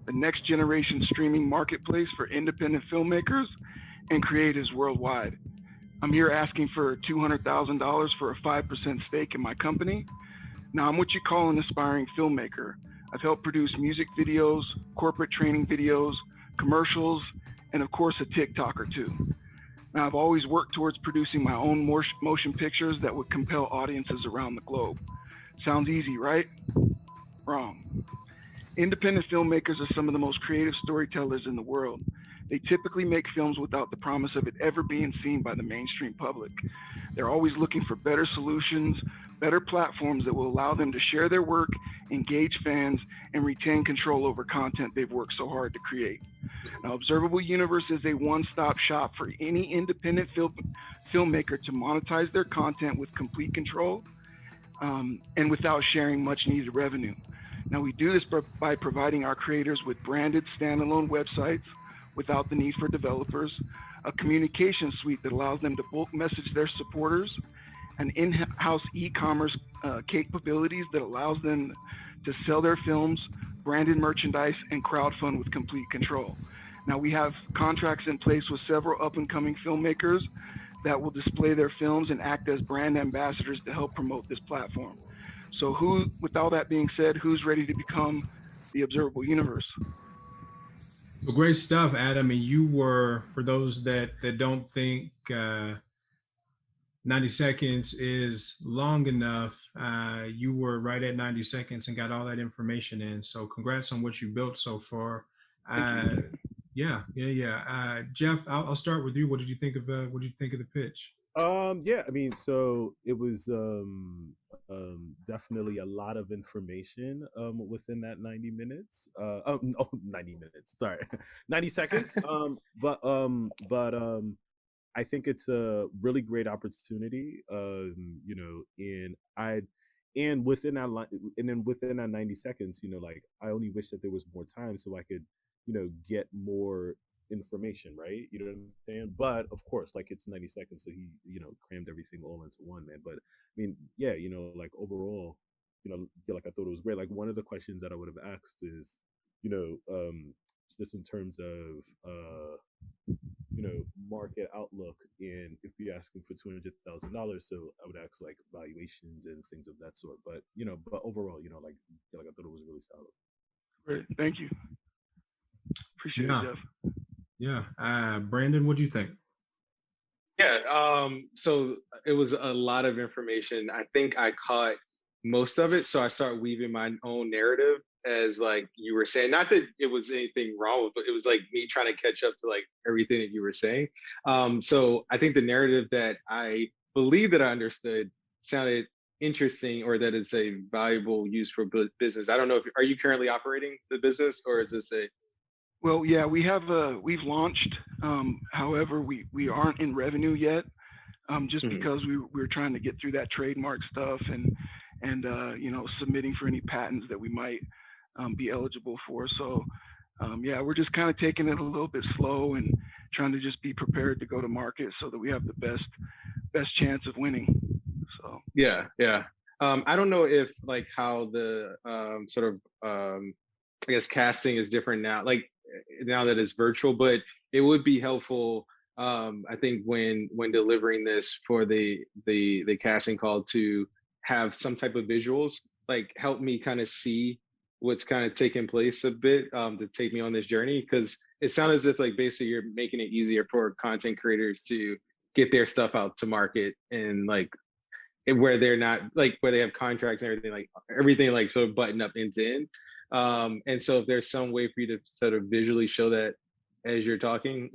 the next generation streaming marketplace for independent filmmakers and creatives worldwide. I'm here asking for $200,000 for a 5% stake in my company. Now, I'm what you call an aspiring filmmaker. I've helped produce music videos, corporate training videos, commercials, and of course, a TikTok or two. Now, I've always worked towards producing my own motion pictures that would compel audiences around the globe. Sounds easy, right? Wrong. Independent filmmakers are some of the most creative storytellers in the world. They typically make films without the promise of it ever being seen by the mainstream public. They're always looking for better solutions, better platforms that will allow them to share their work, engage fans, and retain control over content they've worked so hard to create. Now, Observable Universe is a one-stop shop for any independent filmmaker to monetize their content with complete control and without sharing much needed revenue. Now, we do this by providing our creators with branded standalone websites without the need for developers, a communication suite that allows them to bulk message their supporters, an in-house e-commerce capabilities that allows them to sell their films, branded merchandise, and crowdfund with complete control. Now, we have contracts in place with several up-and-coming filmmakers that will display their films and act as brand ambassadors to help promote this platform. So with all that being said, who's ready to become the Observable Universe? Well, great stuff, Adam. And you were, for those that don't think 90 seconds is long enough, you were right at 90 seconds and got all that information in. So congrats on what you built so far. Yeah. Jeff, I'll start with you. What did you think of the pitch? Yeah, I mean, so it was definitely a lot of information within that 90 minutes. No, 90 minutes. Sorry, 90 seconds. But I think it's a really great opportunity. And within that 90 seconds, like I only wish that there was more time so I could, get more information, right? You know what I'm saying? But of course, like it's 90 seconds, so he, crammed everything all into one, man. But I mean, yeah, like overall, like I thought it was great. Like one of the questions that I would have asked is, just in terms of market outlook, and if you're asking for $200,000, so I would ask like valuations and things of that sort. But but overall, like I thought it was really solid. Great, thank you. Appreciate it, Jeff. Yeah. Brandon, what do you think? Yeah, so it was a lot of information. I think I caught most of it. So I started weaving my own narrative, as like you were saying. Not that it was anything wrong with it, it was like me trying to catch up to like everything that you were saying. So I think the narrative that I believe that I understood sounded interesting, or that it's a valuable use for business. I don't know are you currently operating the business, or is this a Well, yeah, we've launched. However, we aren't in revenue yet, just Mhm. because we're trying to get through that trademark stuff and submitting for any patents that we might be eligible for. So yeah, we're just kind of taking it a little bit slow and trying to just be prepared to go to market so that we have the best chance of winning. So Yeah, yeah. I don't know if like how the sort of I guess casting is different now, like now that it's virtual, but it would be helpful. I think when delivering this for the casting call to have some type of visuals, like help me kind of see what's kind of taking place a bit to take me on this journey, because it sounds as if like basically you're making it easier for content creators to get their stuff out to market and like where they're not like where they have contracts and everything like sort of buttoned up end to end. And so if there's some way for you to sort of visually show that as you're talking,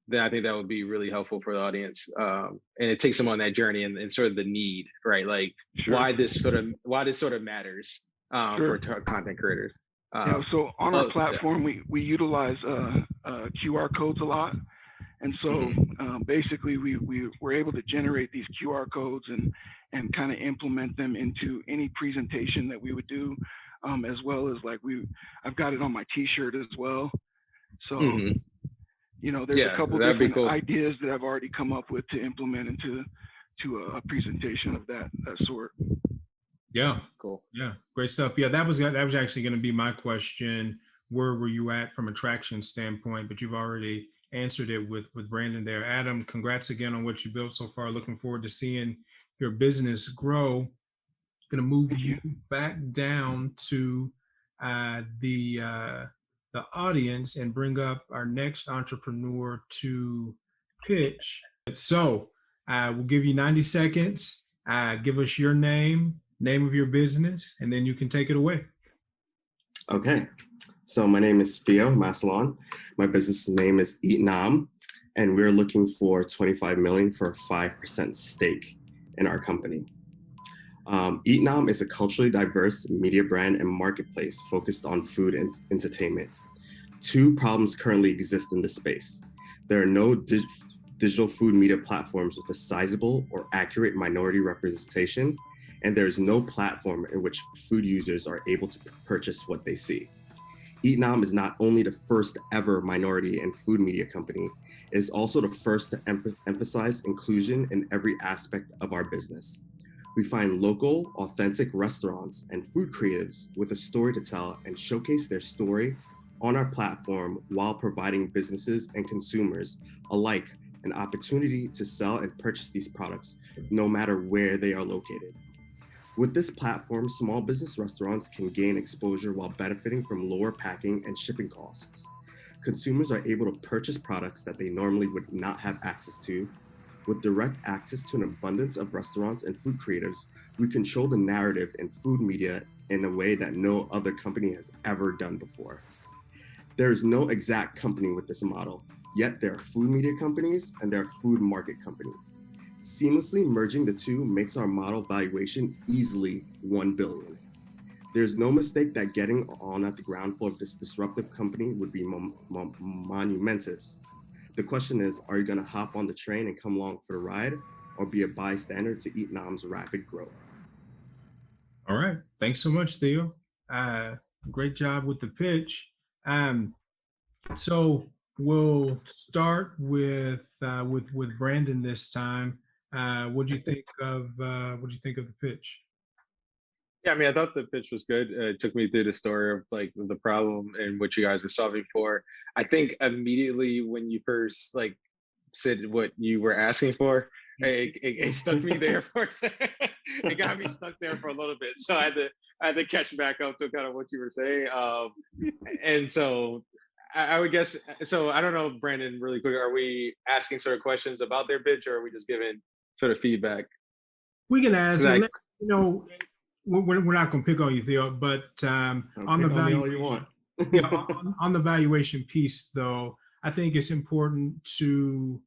then I think that would be really helpful for the audience. And it takes them on that journey and sort of the need, right? Like sure, why this sort of matters for sure. content creators. Yeah, Um, so on our oh yeah. platform, we utilize QR codes a lot. And so Mhm. basically, we were able to generate these QR codes and kind of implement them into any presentation that we would do, as well as like I've got it on my T-shirt as well. So Mhm. there's a Yeah, couple that'd be different cool. ideas that I've already come up with to implement into a presentation of that sort. Yeah, Cool. yeah, great stuff. Yeah, that was actually going to be my question. Where were you at from a traction standpoint? But you've already answered it with Brandon there. Adam, congrats again on what you built so far. Looking forward to seeing your business grow. Going to move Thank you you. back down to the audience and bring up our next entrepreneur to pitch. So we'll give you 90 seconds. Give us your name of your business, and then you can take it away. Okay, so my name is Theo Maslon. My business name is Eat Nam, and we're looking for 25 million for a 5% stake in our company. Eat Nam is a culturally diverse media brand and marketplace focused on food and entertainment. Two problems currently exist in this space. There are no digital food media platforms with a sizable or accurate minority representation, and there is no platform in which food users are able to purchase what they see. Eat Nam is not only the first ever minority and food media company, it is also the first to emphasize inclusion in every aspect of our business. We find local, authentic restaurants and food creatives with a story to tell and showcase their story on our platform while providing businesses and consumers alike an opportunity to sell and purchase these products no matter where they are located. With this platform, small business restaurants can gain exposure while benefiting from lower packing and shipping costs. Consumers are able to purchase products that they normally would not have access to. With direct access to an abundance of restaurants and food creatives, we control the narrative in food media in a way that no other company has ever done before. There is no exact company with this model, yet there are food media companies and there are food market companies. Seamlessly merging the two makes our model valuation easily 1 billion. There's no mistake that getting on at the ground floor of this disruptive company would be monumentous. The question is, are you going to hop on the train and come along for the ride, or be a bystander to Eat Nam's rapid growth? All right. Thanks so much, Theo. Great job with the pitch. So we'll start with Brandon this time. What do you think of the pitch? Yeah, I mean, I thought the pitch was good. It took me through the story of like the problem and what you guys were solving for. I think immediately when you first like said what you were asking for, it stuck me there for a second. It got me stuck there for a little bit. So I had to catch back up to kind of what you were saying. And so I would guess so. I don't know, Brandon, really quick. Are we asking sort of questions about their pitch, or are we just giving sort of feedback? We can ask. Like, You know, we're not going to pick on you, Theo, but on the valuation, yeah, on the valuation piece, though, I think it's important to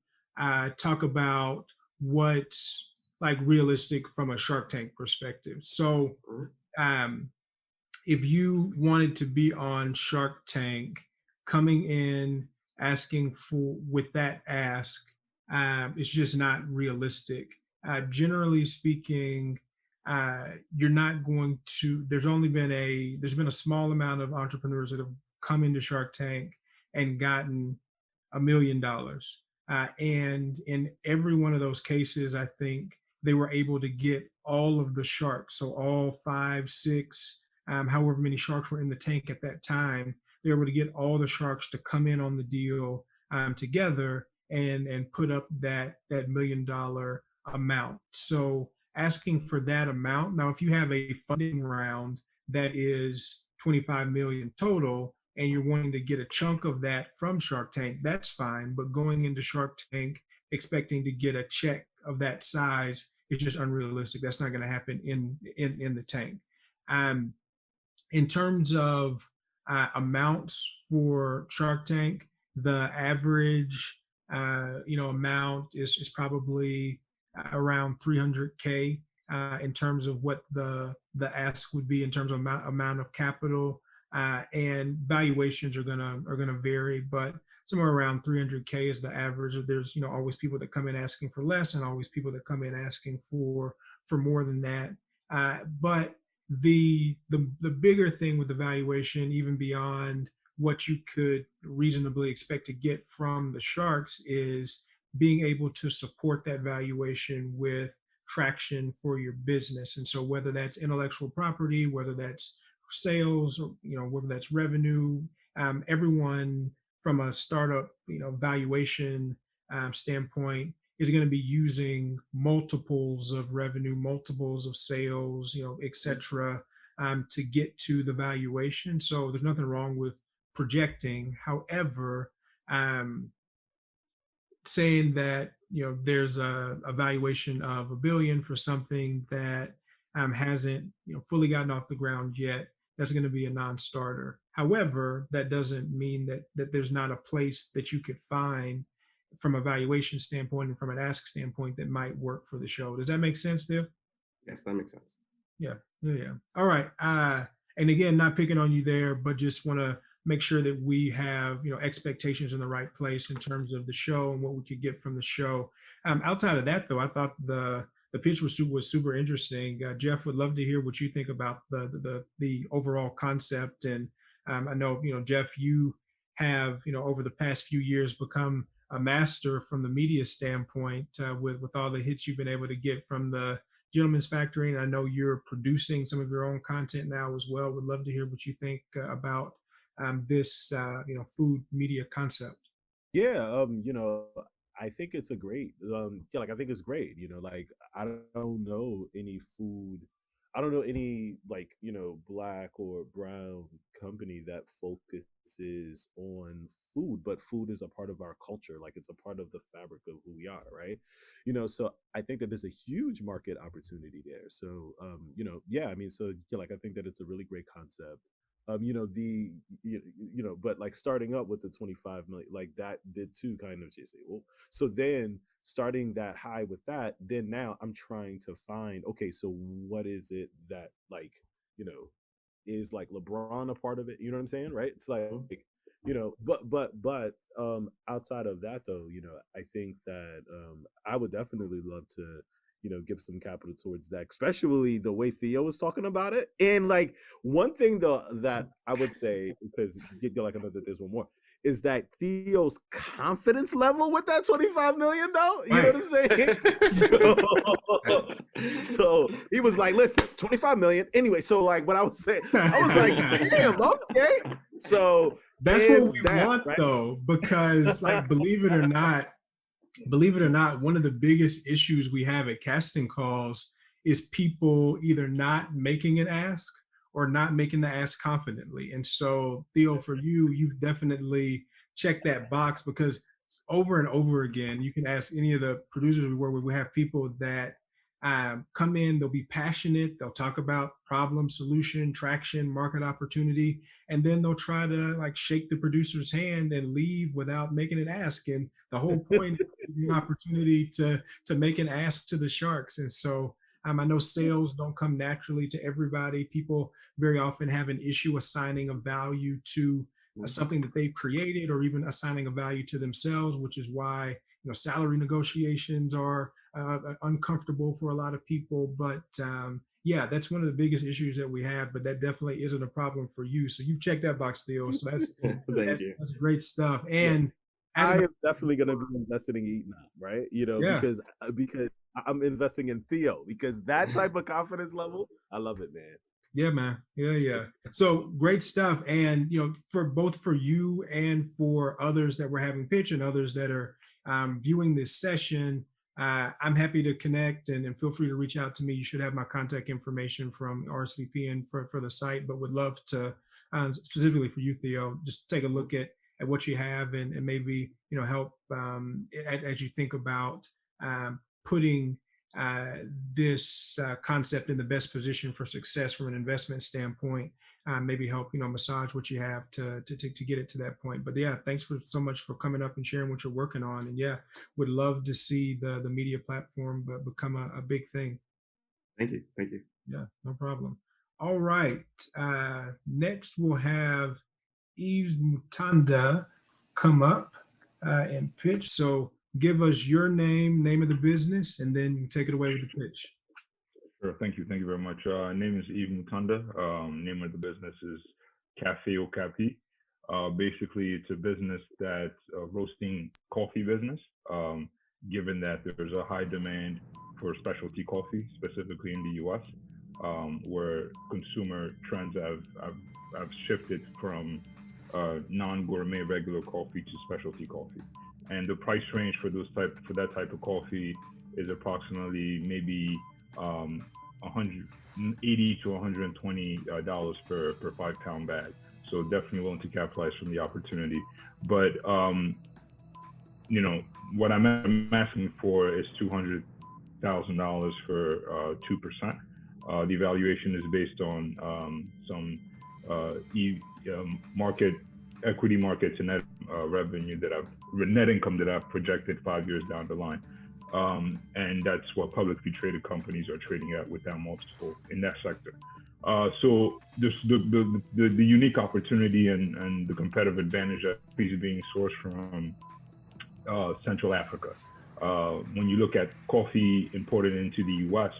talk about what's like realistic from a Shark Tank perspective. So, if you wanted to be on Shark Tank, coming in asking for with that ask, it's just not realistic. Generally speaking, you're not going to. There's been a small amount of entrepreneurs that have come into Shark Tank and gotten $1 million. And in every one of those cases, I think they were able to get all of the sharks. So all five, six, however many sharks were in the tank at that time, they were able to get all the sharks to come in on the deal together and put up that $1 million amount. So asking for that amount. Now, if you have a funding round that is 25 million total, and you're wanting to get a chunk of that from Shark Tank, that's fine. But going into Shark Tank expecting to get a check of that size is just unrealistic. That's not going to happen in the tank. Um, in terms of amounts for Shark Tank, the average amount is probably around 300K in terms of what the ask would be in terms of amount of capital, and valuations are gonna vary, but somewhere around 300K is the average. There's always people that come in asking for less, and always people that come in asking for more than that. But the bigger thing with the valuation, even beyond what you could reasonably expect to get from the sharks, is being able to support that valuation with traction for your business. And so whether that's intellectual property, whether that's sales, or whether that's revenue, everyone from a startup valuation standpoint is going to be using multiples of revenue, multiples of sales, et cetera, to get to the valuation. So there's nothing wrong with projecting. However, saying that there's a valuation of $1 billion for something that hasn't fully gotten off the ground yet, that's going to be a non-starter. However, that doesn't mean that there's not a place that you could find from a valuation standpoint and from an ask standpoint that might work for the show. Does that make sense, Steve? Yes, that makes sense. Yeah. All right. And again, not picking on you there, but just want to make sure that we have expectations in the right place in terms of the show and what we could get from the show. Outside of that, though, I thought the pitch was super interesting. Jeff, would love to hear what you think about the overall concept. And I know Jeff, you have over the past few years become a master from the media standpoint with all the hits you've been able to get from the Gentleman's Factory, and I know you're producing some of your own content now as well. Would love to hear what you think about this food media concept. Yeah, I think it's a great I think it's great. Like I don't know any food, I don't know any black or brown company that focuses on food, but food is a part of our culture. Like it's a part of the fabric of who we are, right? So I think that there's a huge market opportunity there. So yeah, I mean, so yeah, like I think that it's a really great concept. But like starting up with the 25 million, like that did too kind of just say, well, so then starting that high with that, then now I'm trying to find, okay, so what is it that you know, is like LeBron a part of it? You know what I'm saying? Right? It's like, but outside of that though, I think that I would definitely love to give some capital towards that, especially the way Theo was talking about it. And like one thing though that I would say, because like I know that there's one more, is that Theo's confidence level with that 25 million though. You know what I'm saying? So he was like, listen, 25 million. Anyway, so like what I was saying, I was like, damn, okay. So that's what we want, right? Though, because like believe it or not, one of the biggest issues we have at casting calls is people either not making an ask or not making the ask confidently. And so, Theo, for you, you've definitely checked that box, because over and over again, you can ask any of the producers we work with. We have people that come in, they'll be passionate, they'll talk about problem, solution, traction, market opportunity, and then they'll try to like shake the producer's hand and leave without making an ask. And the whole point is an opportunity to make an ask to the sharks. And so I know sales don't come naturally to everybody. People very often have an issue assigning a value to something that they've created, or even assigning a value to themselves, which is why salary negotiations are uncomfortable for a lot of people. But yeah, that's one of the biggest issues that we have. But that definitely isn't a problem for you. So you've checked that box, Theo. So that's Thank you. that's great stuff. Yeah. And as I an am definitely going to be investing in Eaton Up, right? yeah, Because I'm investing in Theo, because that type of confidence level, I love it, man. yeah, man. Yeah. So great stuff. And for both for you and for others that we're having pitch and others that are viewing this session, I'm happy to connect, and feel free to reach out to me. You should have my contact information from RSVP and for the site, but would love to, specifically for you, Theo, just take a look at what you have, and maybe help as you think about putting this concept in the best position for success from an investment standpoint. Maybe help massage what you have to get it to that point. But yeah, thanks so much for coming up and sharing what you're working on. And yeah, would love to see the media platform become a big thing. Thank you. Thank you. Yeah, no problem. All right. Next, we'll have Yves Mutanda come up and pitch. So give us your name of the business, and then you can take it away with the pitch. Sure. Thank you. Thank you very much. Name is Yves Mutanda. Name of the business is Cafe Okapi. Basically, it's a business that's a roasting coffee business. Given that there's a high demand for specialty coffee, specifically in the U.S., where consumer trends have shifted from non-gourmet regular coffee to specialty coffee, and the price range for that type of coffee is approximately maybe 180 to 120 dollars per 5 pound bag. So definitely willing to capitalize from the opportunity. But what I'm asking for is $200,000 for 2%. The evaluation is based on some equity markets and net revenue net income that I've projected 5 years down the line. And that's what publicly traded companies are trading at with that multiple in that sector. So this, the unique opportunity and the competitive advantage that is being sourced from Central Africa. When you look at coffee imported into the U.S.,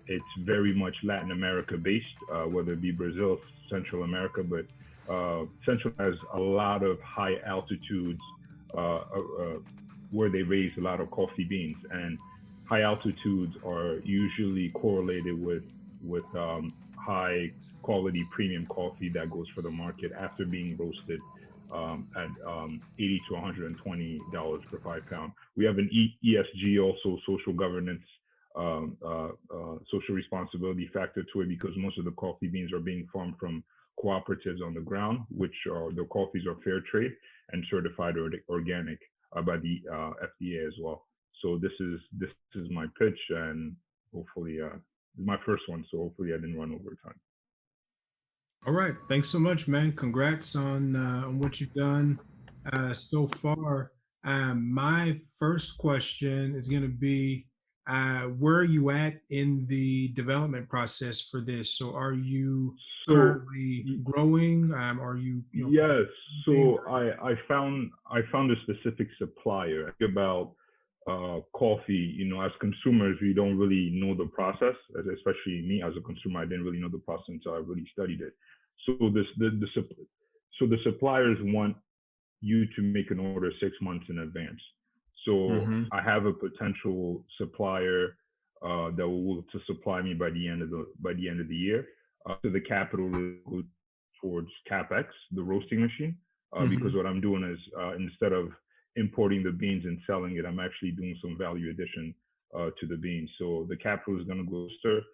it's very much Latin America based, whether it be Brazil, Central America, but Central has a lot of high altitudes where they raise a lot of coffee beans, and high altitudes are usually correlated with high quality premium coffee that goes for the market after being roasted at $80 to $120 per 5 pound. We have an ESG, also social governance, social responsibility factor to it, because most of the coffee beans are being farmed from cooperatives on the ground, which are the coffees are fair trade and certified organic by the FDA as well. So this is my pitch, and hopefully my first one, so hopefully I didn't run over time. All right, thanks so much, man. Congrats on what you've done so far. My first question is going to be, where are you at in the development process for this? So are you currently growing? Are you? Yes. So I found a specific supplier. About coffee. As consumers, we don't really know the process. Especially me as a consumer, I didn't really know the process until I really studied it. So the suppliers want you to make an order 6 months in advance. So I have a potential supplier that will to supply me by the end of the year. So the capital will go towards CapEx, the roasting machine, because what I'm doing is instead of importing the beans and selling it, I'm actually doing some value addition to the beans. So the capital is going to go stir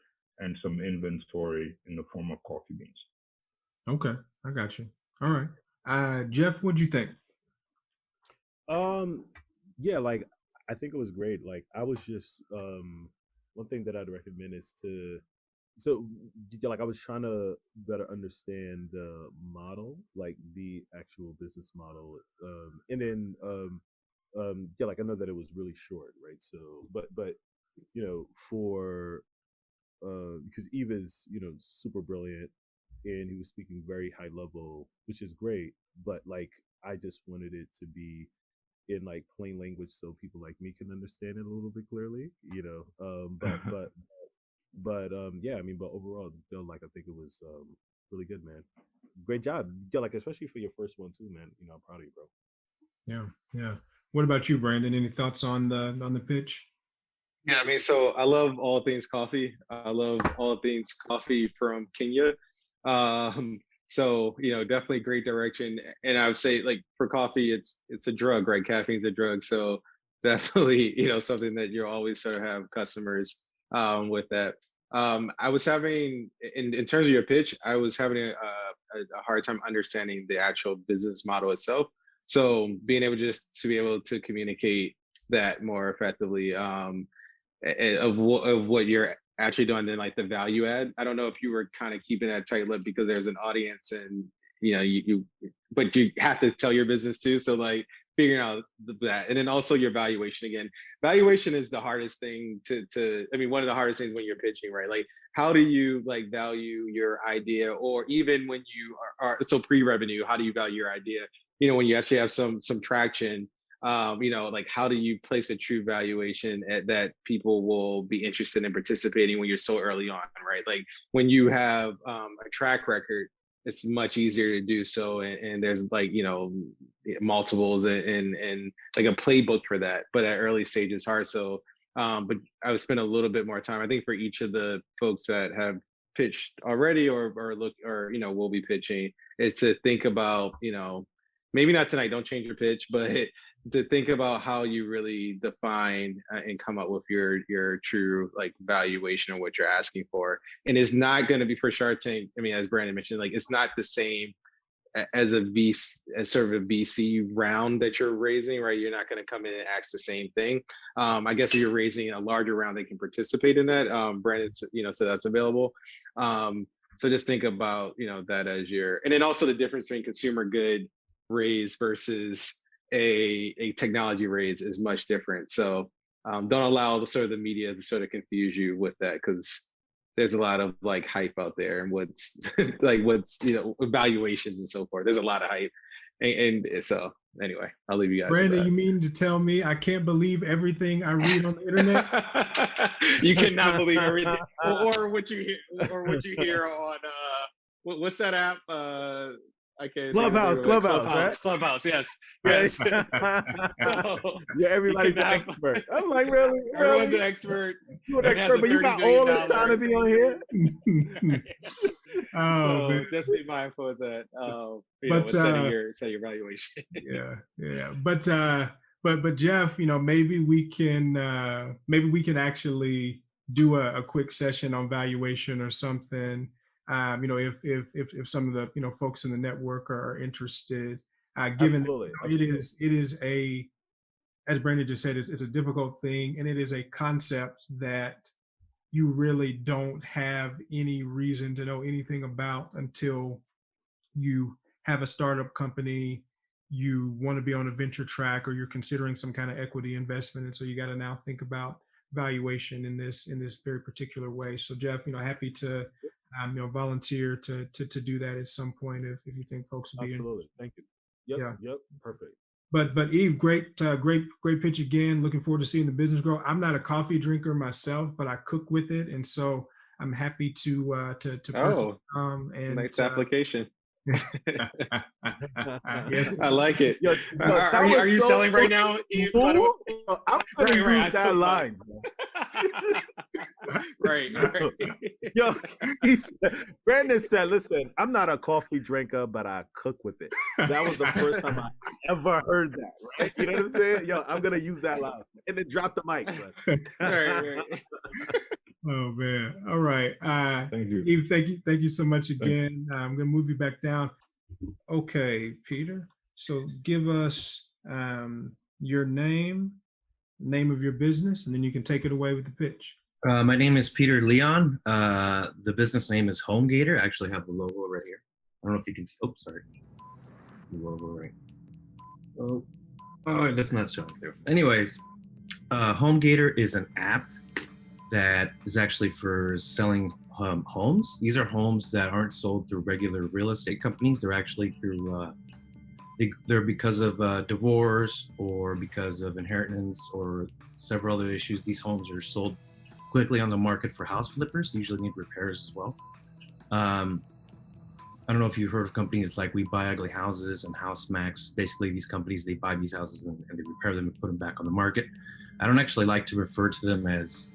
and some inventory in the form of coffee beans. Okay, I got you. All right, Jeff, what'd you think? Yeah, like I think it was great. Like I was just one thing that I'd recommend is like I was trying to better understand the model, like the actual business model, and then yeah, like I know that it was really short, right? So but for because Eve is super brilliant, and he was speaking very high level, which is great. But like, I just wanted it to be in like plain language so people like me can understand it a little bit clearly, you know. Yeah, I mean, but overall, Bill, like, I think it was really good, man. Great job, yeah, like especially for your first one too, man. You know, I'm proud of you, bro. Yeah, yeah. What about you, Brandon? Any thoughts on the pitch? Yeah, I mean, so I love all things coffee. I love all things coffee from Kenya. Um, so definitely great direction. And I would say, like, for coffee, it's a drug, right? Caffeine's a drug. So definitely, something that you'll always sort of have customers with that. I was having, in terms of your pitch, I was having a hard time understanding the actual business model itself. So being able just to be able to communicate that more effectively. Of what you're actually doing, then like the value add. I don't know if you were kind of keeping that tight lip because there's an audience, and but you have to tell your business too. So like figuring out that, and then also your valuation again. Valuation is the hardest thing to. I mean, one of the hardest things when you're pitching, right? Like, how do you like value your idea, or even when you are so pre-revenue, how do you value your idea? When you actually have some traction, like how do you place a true valuation that people will be interested in participating when you're so early on, right? Like when you have a track record, it's much easier to do so, and there's like multiples and like a playbook for that. But at early stage, it's hard. So, but I would spend a little bit more time. I think for each of the folks that have pitched already or will be pitching, is to think about maybe not tonight. Don't change your pitch, but to think about how you really define and come up with your true like valuation of what you're asking for. And it's not going to be for Shark Tank. I mean, as Brandon mentioned, like it's not the same as as sort of a VC round that you're raising, right? You're not going to come in and ask the same thing. I guess if you're raising a larger round, they can participate in that. Brandon, so that's available. So just think about that as and then also the difference between consumer good raise versus a technology raise is much different. So don't allow the media to sort of confuse you with that, because there's a lot of like hype out there and what's valuations and so forth. There's a lot of hype, and so anyway, I'll leave you guys. Brandon, you mean to tell me I can't believe everything I read on the internet? You cannot believe everything, or what you hear on what's that app? I can't. Clubhouse. Yes. So, yeah, everybody's an expert. I'm like, really? Everyone's an expert. You're an expert, but you got all this time to be on here. So just be mindful of that. Setting your valuation. yeah. But Jeff, maybe we can actually do a quick session on valuation or something. If some of the folks in the network are interested, given it is a, as Brandon just said, it's a difficult thing, and it is a concept that you really don't have any reason to know anything about until you have a startup company, you want to be on a venture track, or you're considering some kind of equity investment, and so you got to now think about valuation in this very particular way. So Jeff, happy to volunteer to do that at some point if you think folks will be absolutely. Thank you. Yep. Perfect. But Eve, great pitch again. Looking forward to seeing the business grow. I'm not a coffee drinker myself, but I cook with it, and so I'm happy to purchase. And nice application. Yes, I like it. Are you selling right now, Eve? I'm gonna use that line. Right. Yo, Brandon said, "Listen, I'm not a coffee drinker, but I cook with it." That was the first time I ever heard that. Right? You know what I'm saying? Yo, I'm gonna use that line and then drop the mic. Right. Oh man! All right. Thank you, Eve. Thank you so much again. I'm gonna move you back down. Okay, Peter. So give us your name of your business, and then you can take it away with the pitch. My name is Peter Leon. The business name is HomeGator. I actually have the logo right here. I don't know if you can see. Oh, sorry. The logo right. Oh, that's not showing there. Anyways, HomeGator is an app that is actually for selling homes. These are homes that aren't sold through regular real estate companies. They're actually through they're because of divorce or because of inheritance or several other issues. These homes are sold quickly on the market for house flippers. They usually need repairs as well. I don't know if you've heard of companies like We Buy Ugly Houses and House Max. Basically, these companies, they buy these houses and they repair them and put them back on the market. I don't actually like to refer to them as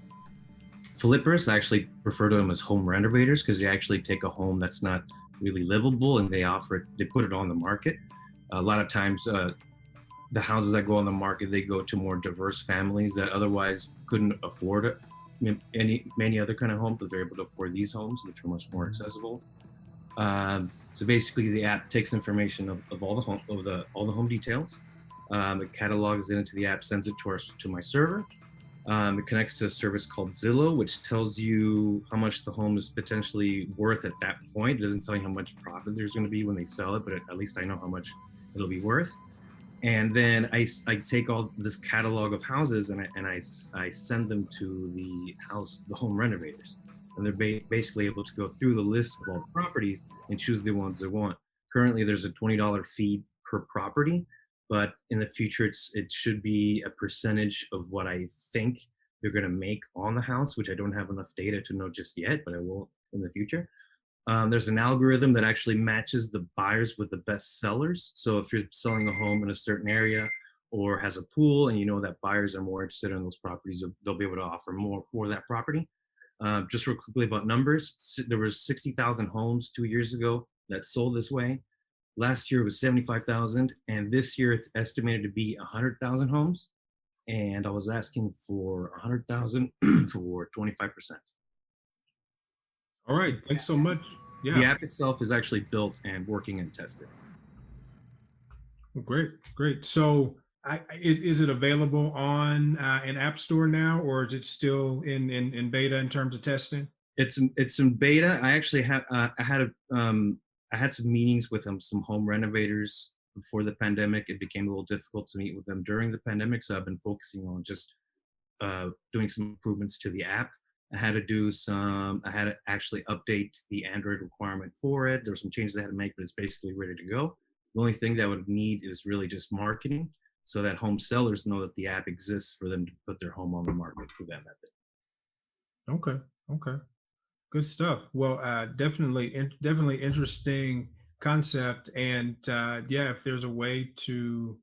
flippers. I actually refer to them as home renovators because they actually take a home that's not really livable and they put it on the market. A lot of times, the houses that go on the market, they go to more diverse families that otherwise couldn't afford many other kind of homes, but they're able to afford these homes, which are much more accessible. So basically, the app takes information of all the home details. It catalogs it into the app, sends it to my server. It connects to a service called Zillow, which tells you how much the home is potentially worth at that point. It doesn't tell you how much profit there's going to be when they sell it, but at least I know how much it'll be worth. And then I take all this catalog of houses and I send them to the home renovators. And they're basically able to go through the list of all the properties and choose the ones they want. Currently, there's a $20 fee per property, but in the future, it should be a percentage of what I think they're going to make on the house, which I don't have enough data to know just yet, but I will in the future. There's an algorithm that actually matches the buyers with the best sellers. So if you're selling a home in a certain area or has a pool and you know that buyers are more interested in those properties, they'll be able to offer more for that property. Just real quickly about numbers, there was 60,000 homes 2 years ago that sold this way. Last year it was 75,000, and this year it's estimated to be 100,000 homes. And I was asking for 100,000 for 25%. All right, thanks so much. The app itself is actually built and working and tested. Great. So is it available on an app store now, or is it still in beta in terms of testing? It's in beta. I actually I had some meetings with some home renovators before the pandemic. It became a little difficult to meet with them during the pandemic, so I've been focusing on just doing some improvements to the app. I had to actually update the Android requirement for it. There were some changes I had to make, but it's basically ready to go. The only thing that I would need is really just marketing so that home sellers know that the app exists for them to put their home on the market through that method. Okay. Good stuff. Well, definitely interesting concept. And if there's a way to,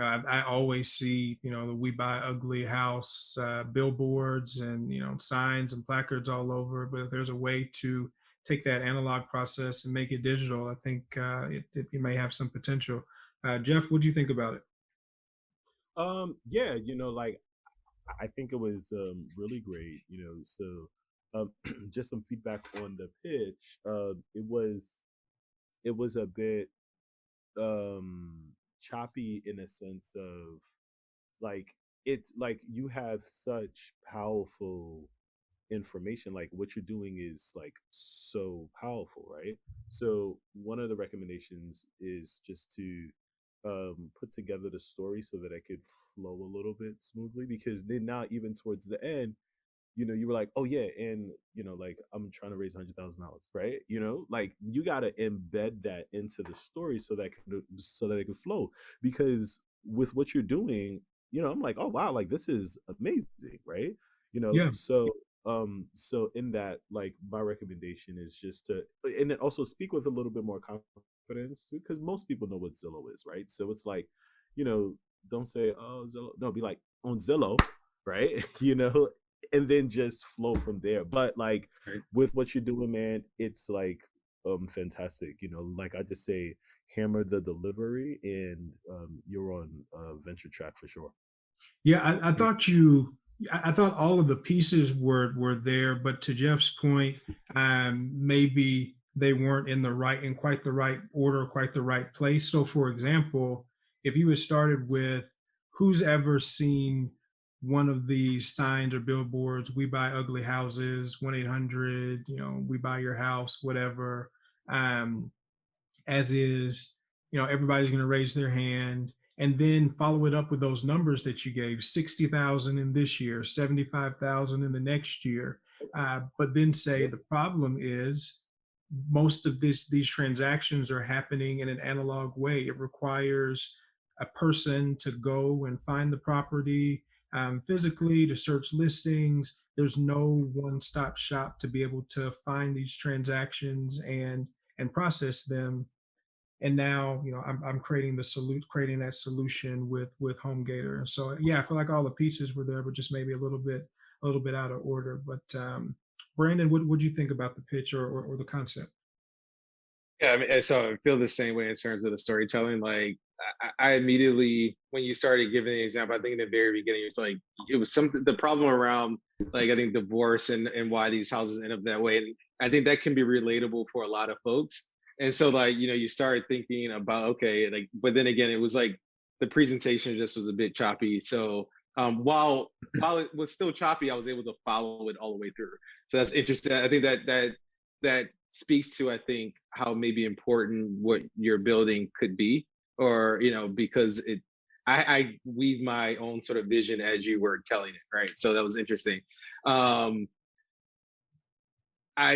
I always see, the We Buy Ugly House billboards and, signs and placards all over. But if there's a way to take that analog process and make it digital, I think it may have some potential. Jeff, what do you think about it? Yeah, like I think it was really great, so just some feedback on the pitch. It was a bit choppy in a sense of like it's like you have such powerful information, like what you're doing is like so powerful, right? So one of the recommendations is just to put together the story so that it could flow a little bit smoothly, because then now even towards the end, you were like, oh yeah, and like I'm trying to raise $100,000, right? Like you got to embed that into the story so that it can flow, because with what you're doing, I'm like, oh wow, like this is amazing, right? Yeah. So in that, like my recommendation is just to, and then also speak with a little bit more confidence too, because most people know what Zillow is, right? So it's like, don't say, oh Zillow, no, be like on Zillow, right? And then just flow from there. But like with what you're doing, man, it's like fantastic. Like I just say, hammer the delivery, and you're on venture track for sure. Yeah, I thought all of the pieces were there, but to Jeff's point, maybe they weren't in quite the right order, quite the right place. So, for example, if you had started with who's ever seen one of these signs or billboards, We Buy Ugly Houses, 1-800, we buy your house, whatever, as is, everybody's going to raise their hand, and then follow it up with those numbers that you gave: 60,000 in this year, 75,000 in the next year. but then say the problem is most of these transactions are happening in an analog way. It requires a person to go and find the property physically, to search listings. There's no one-stop shop to be able to find these transactions and process them. And now, I'm creating creating that solution with HomeGator. And so, yeah, I feel like all the pieces were there, but just maybe a little bit out of order. But Brandon, what do you think about the pitch or the concept? Yeah, I mean, so I feel the same way in terms of the storytelling. Like, I immediately, when you started giving the example, I think in the very beginning, it's like it was something. The problem around, like, I think divorce and why these houses end up that way, and I think that can be relatable for a lot of folks. And so, like, you started thinking about, okay, like, but then again, it was like the presentation just was a bit choppy. So while it was still choppy, I was able to follow it all the way through. So that's interesting. I think that speaks to, I think, how maybe important what you're building could be, or because I weave my own sort of vision as you were telling it, right? So that was interesting. I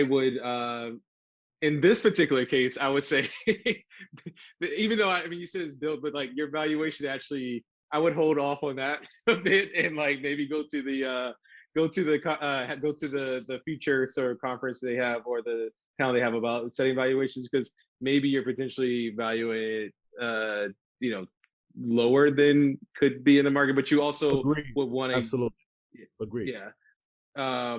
would in this particular case, I would say, even though I mean you said it's built, but like your valuation actually, I would hold off on that a bit and like maybe go to the future sort of conference they have, or the panel they have about setting valuations, because maybe you're potentially valuing it lower than could be in the market, but you also Agreed. would want to Absolutely. Agreed. yeah.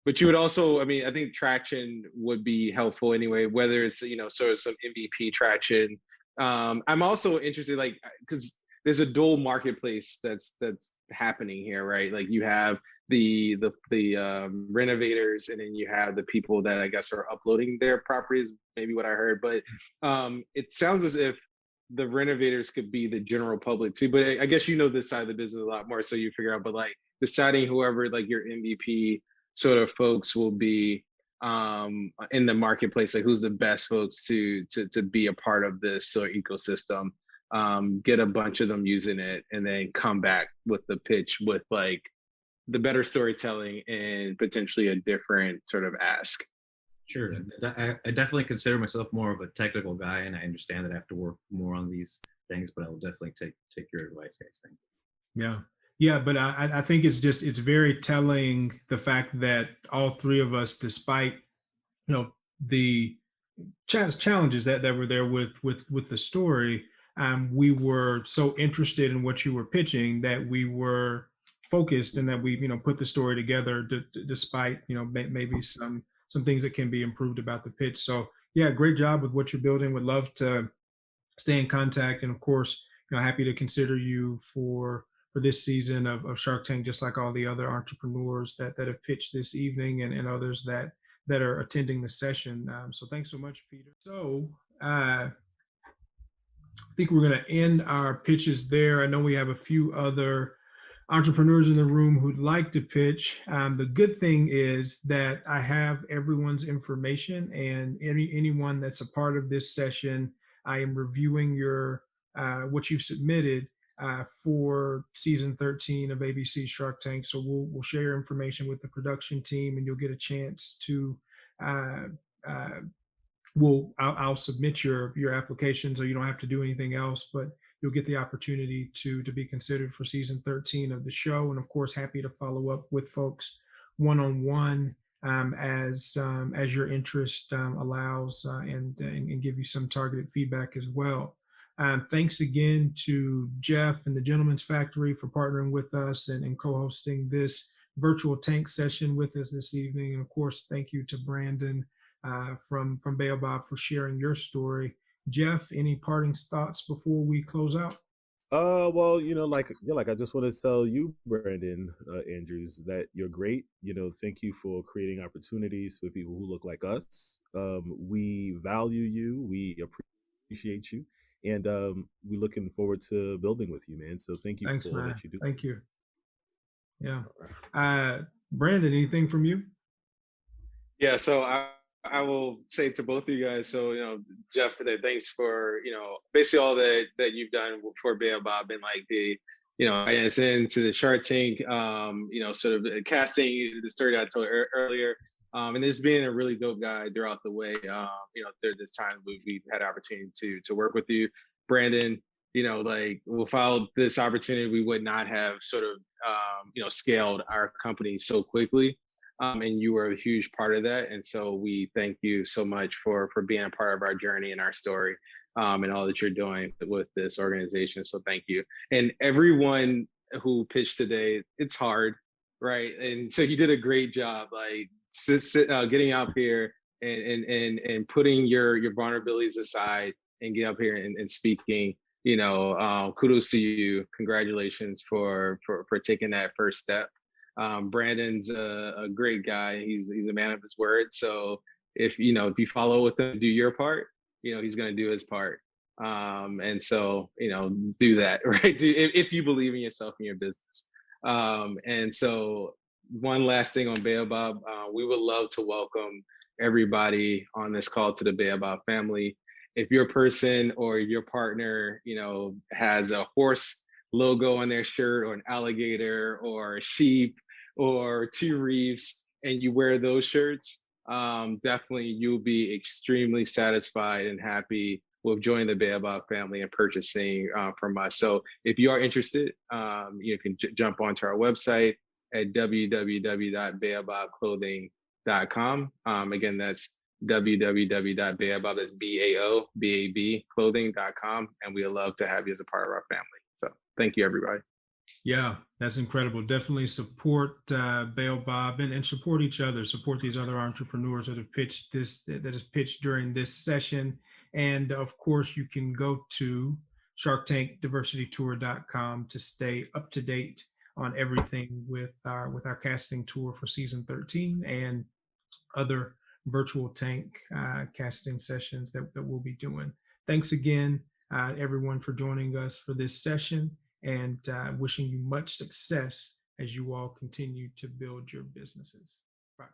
But you would also, I mean, I think traction would be helpful anyway, whether it's, sort of some MVP traction. I'm also interested, like, because there's a dual marketplace that's happening here, right? Like you have the renovators, and then you have the people that I guess are uploading their properties, maybe what I heard. But it sounds as if the renovators could be the general public too. But I guess this side of the business a lot more, so you figure out. But like deciding whoever like your MVP sort of folks will be in the marketplace, like who's the best folks to be a part of this sort of ecosystem, get a bunch of them using it, and then come back with the pitch with like the better storytelling and potentially a different sort of ask. Sure. I definitely consider myself more of a technical guy, and I understand that I have to work more on these things, but I will definitely take your advice, guys. Thank you. Yeah, but I think it's very telling, the fact that all three of us, despite the challenges that were there with the story, we were so interested in what you were pitching that we were focused, and that we put the story together despite maybe some things that can be improved about the pitch. So yeah, great job with what you're building. Would love to stay in contact, and of course happy to consider you for this season of Shark Tank, just like all the other entrepreneurs that have pitched this evening, and others that are attending the session. So thanks so much, Peter. So I think we're going to end our pitches there. I know we have a few other entrepreneurs in the room who'd like to pitch. The good thing is that I have everyone's information, and anyone that's a part of this session, I am reviewing your what you've submitted for season 13 of ABC Shark Tank. So we'll share your information with the production team, and you'll get a chance to I'll submit your application, so you don't have to do anything else, but you'll get the opportunity to be considered for season 13 of the show. And of course, happy to follow up with folks one-on-one as your interest allows, and give you some targeted feedback as well. Thanks again to Jeff and the Gentleman's Factory for partnering with us and co-hosting this virtual tank session with us this evening. And of course, thank you to Brandon from Baobab for sharing your story. Jeff, any parting thoughts before we close out? Well, like I just want to tell you, Brandon Andrews, that you're great. Thank you for creating opportunities for people who look like us. We value you. We appreciate you. And we're looking forward to building with you, man. So thank you Thanks, for all man. that you do. Thank you. Yeah. Brandon, anything from you? Yeah, so I will say to both of you guys, so Jeff, thanks for basically all that you've done for Baobab, and like the I us into the Shark Tank, sort of casting the story that I told earlier. And just being a really dope guy throughout the way. There's this time we've had opportunity to work with you, Brandon. Like without this opportunity, we would not have sort of scaled our company so quickly. And you were a huge part of that. And so we thank you so much for being a part of our journey and our story, and all that you're doing with this organization. So thank you. And everyone who pitched today, it's hard, right? And so you did a great job, like getting up here and putting your vulnerabilities aside and get up here and speaking. Kudos to you. Congratulations for taking that first step. Brandon's a great guy. He's a man of his word. So if you follow with him, do your part, he's going to do his part. And so, do that, right? If you believe in yourself and your business. And so one last thing on Baobab, we would love to welcome everybody on this call to the Baobab family. If your person or your partner, has a horse logo on their shirt, or an alligator or a sheep or two reefs, and you wear those shirts, definitely you'll be extremely satisfied and happy with joining the Baobab family and purchasing from us. So if you are interested, you can jump onto our website at www.baobabclothing.com. Again, that's www.baobab, that's BAOBAB clothing.com. And we'd love to have you as a part of our family. So thank you, everybody. Yeah, that's incredible. Definitely support Baobab and support each other. Support these other entrepreneurs that have pitched during this session. And of course, you can go to SharkTankDiversityTour.com to stay up to date on everything with our casting tour for season 13 and other virtual tank casting sessions that we'll be doing. Thanks again, everyone, for joining us for this session, and wishing you much success as you all continue to build your businesses. Bye.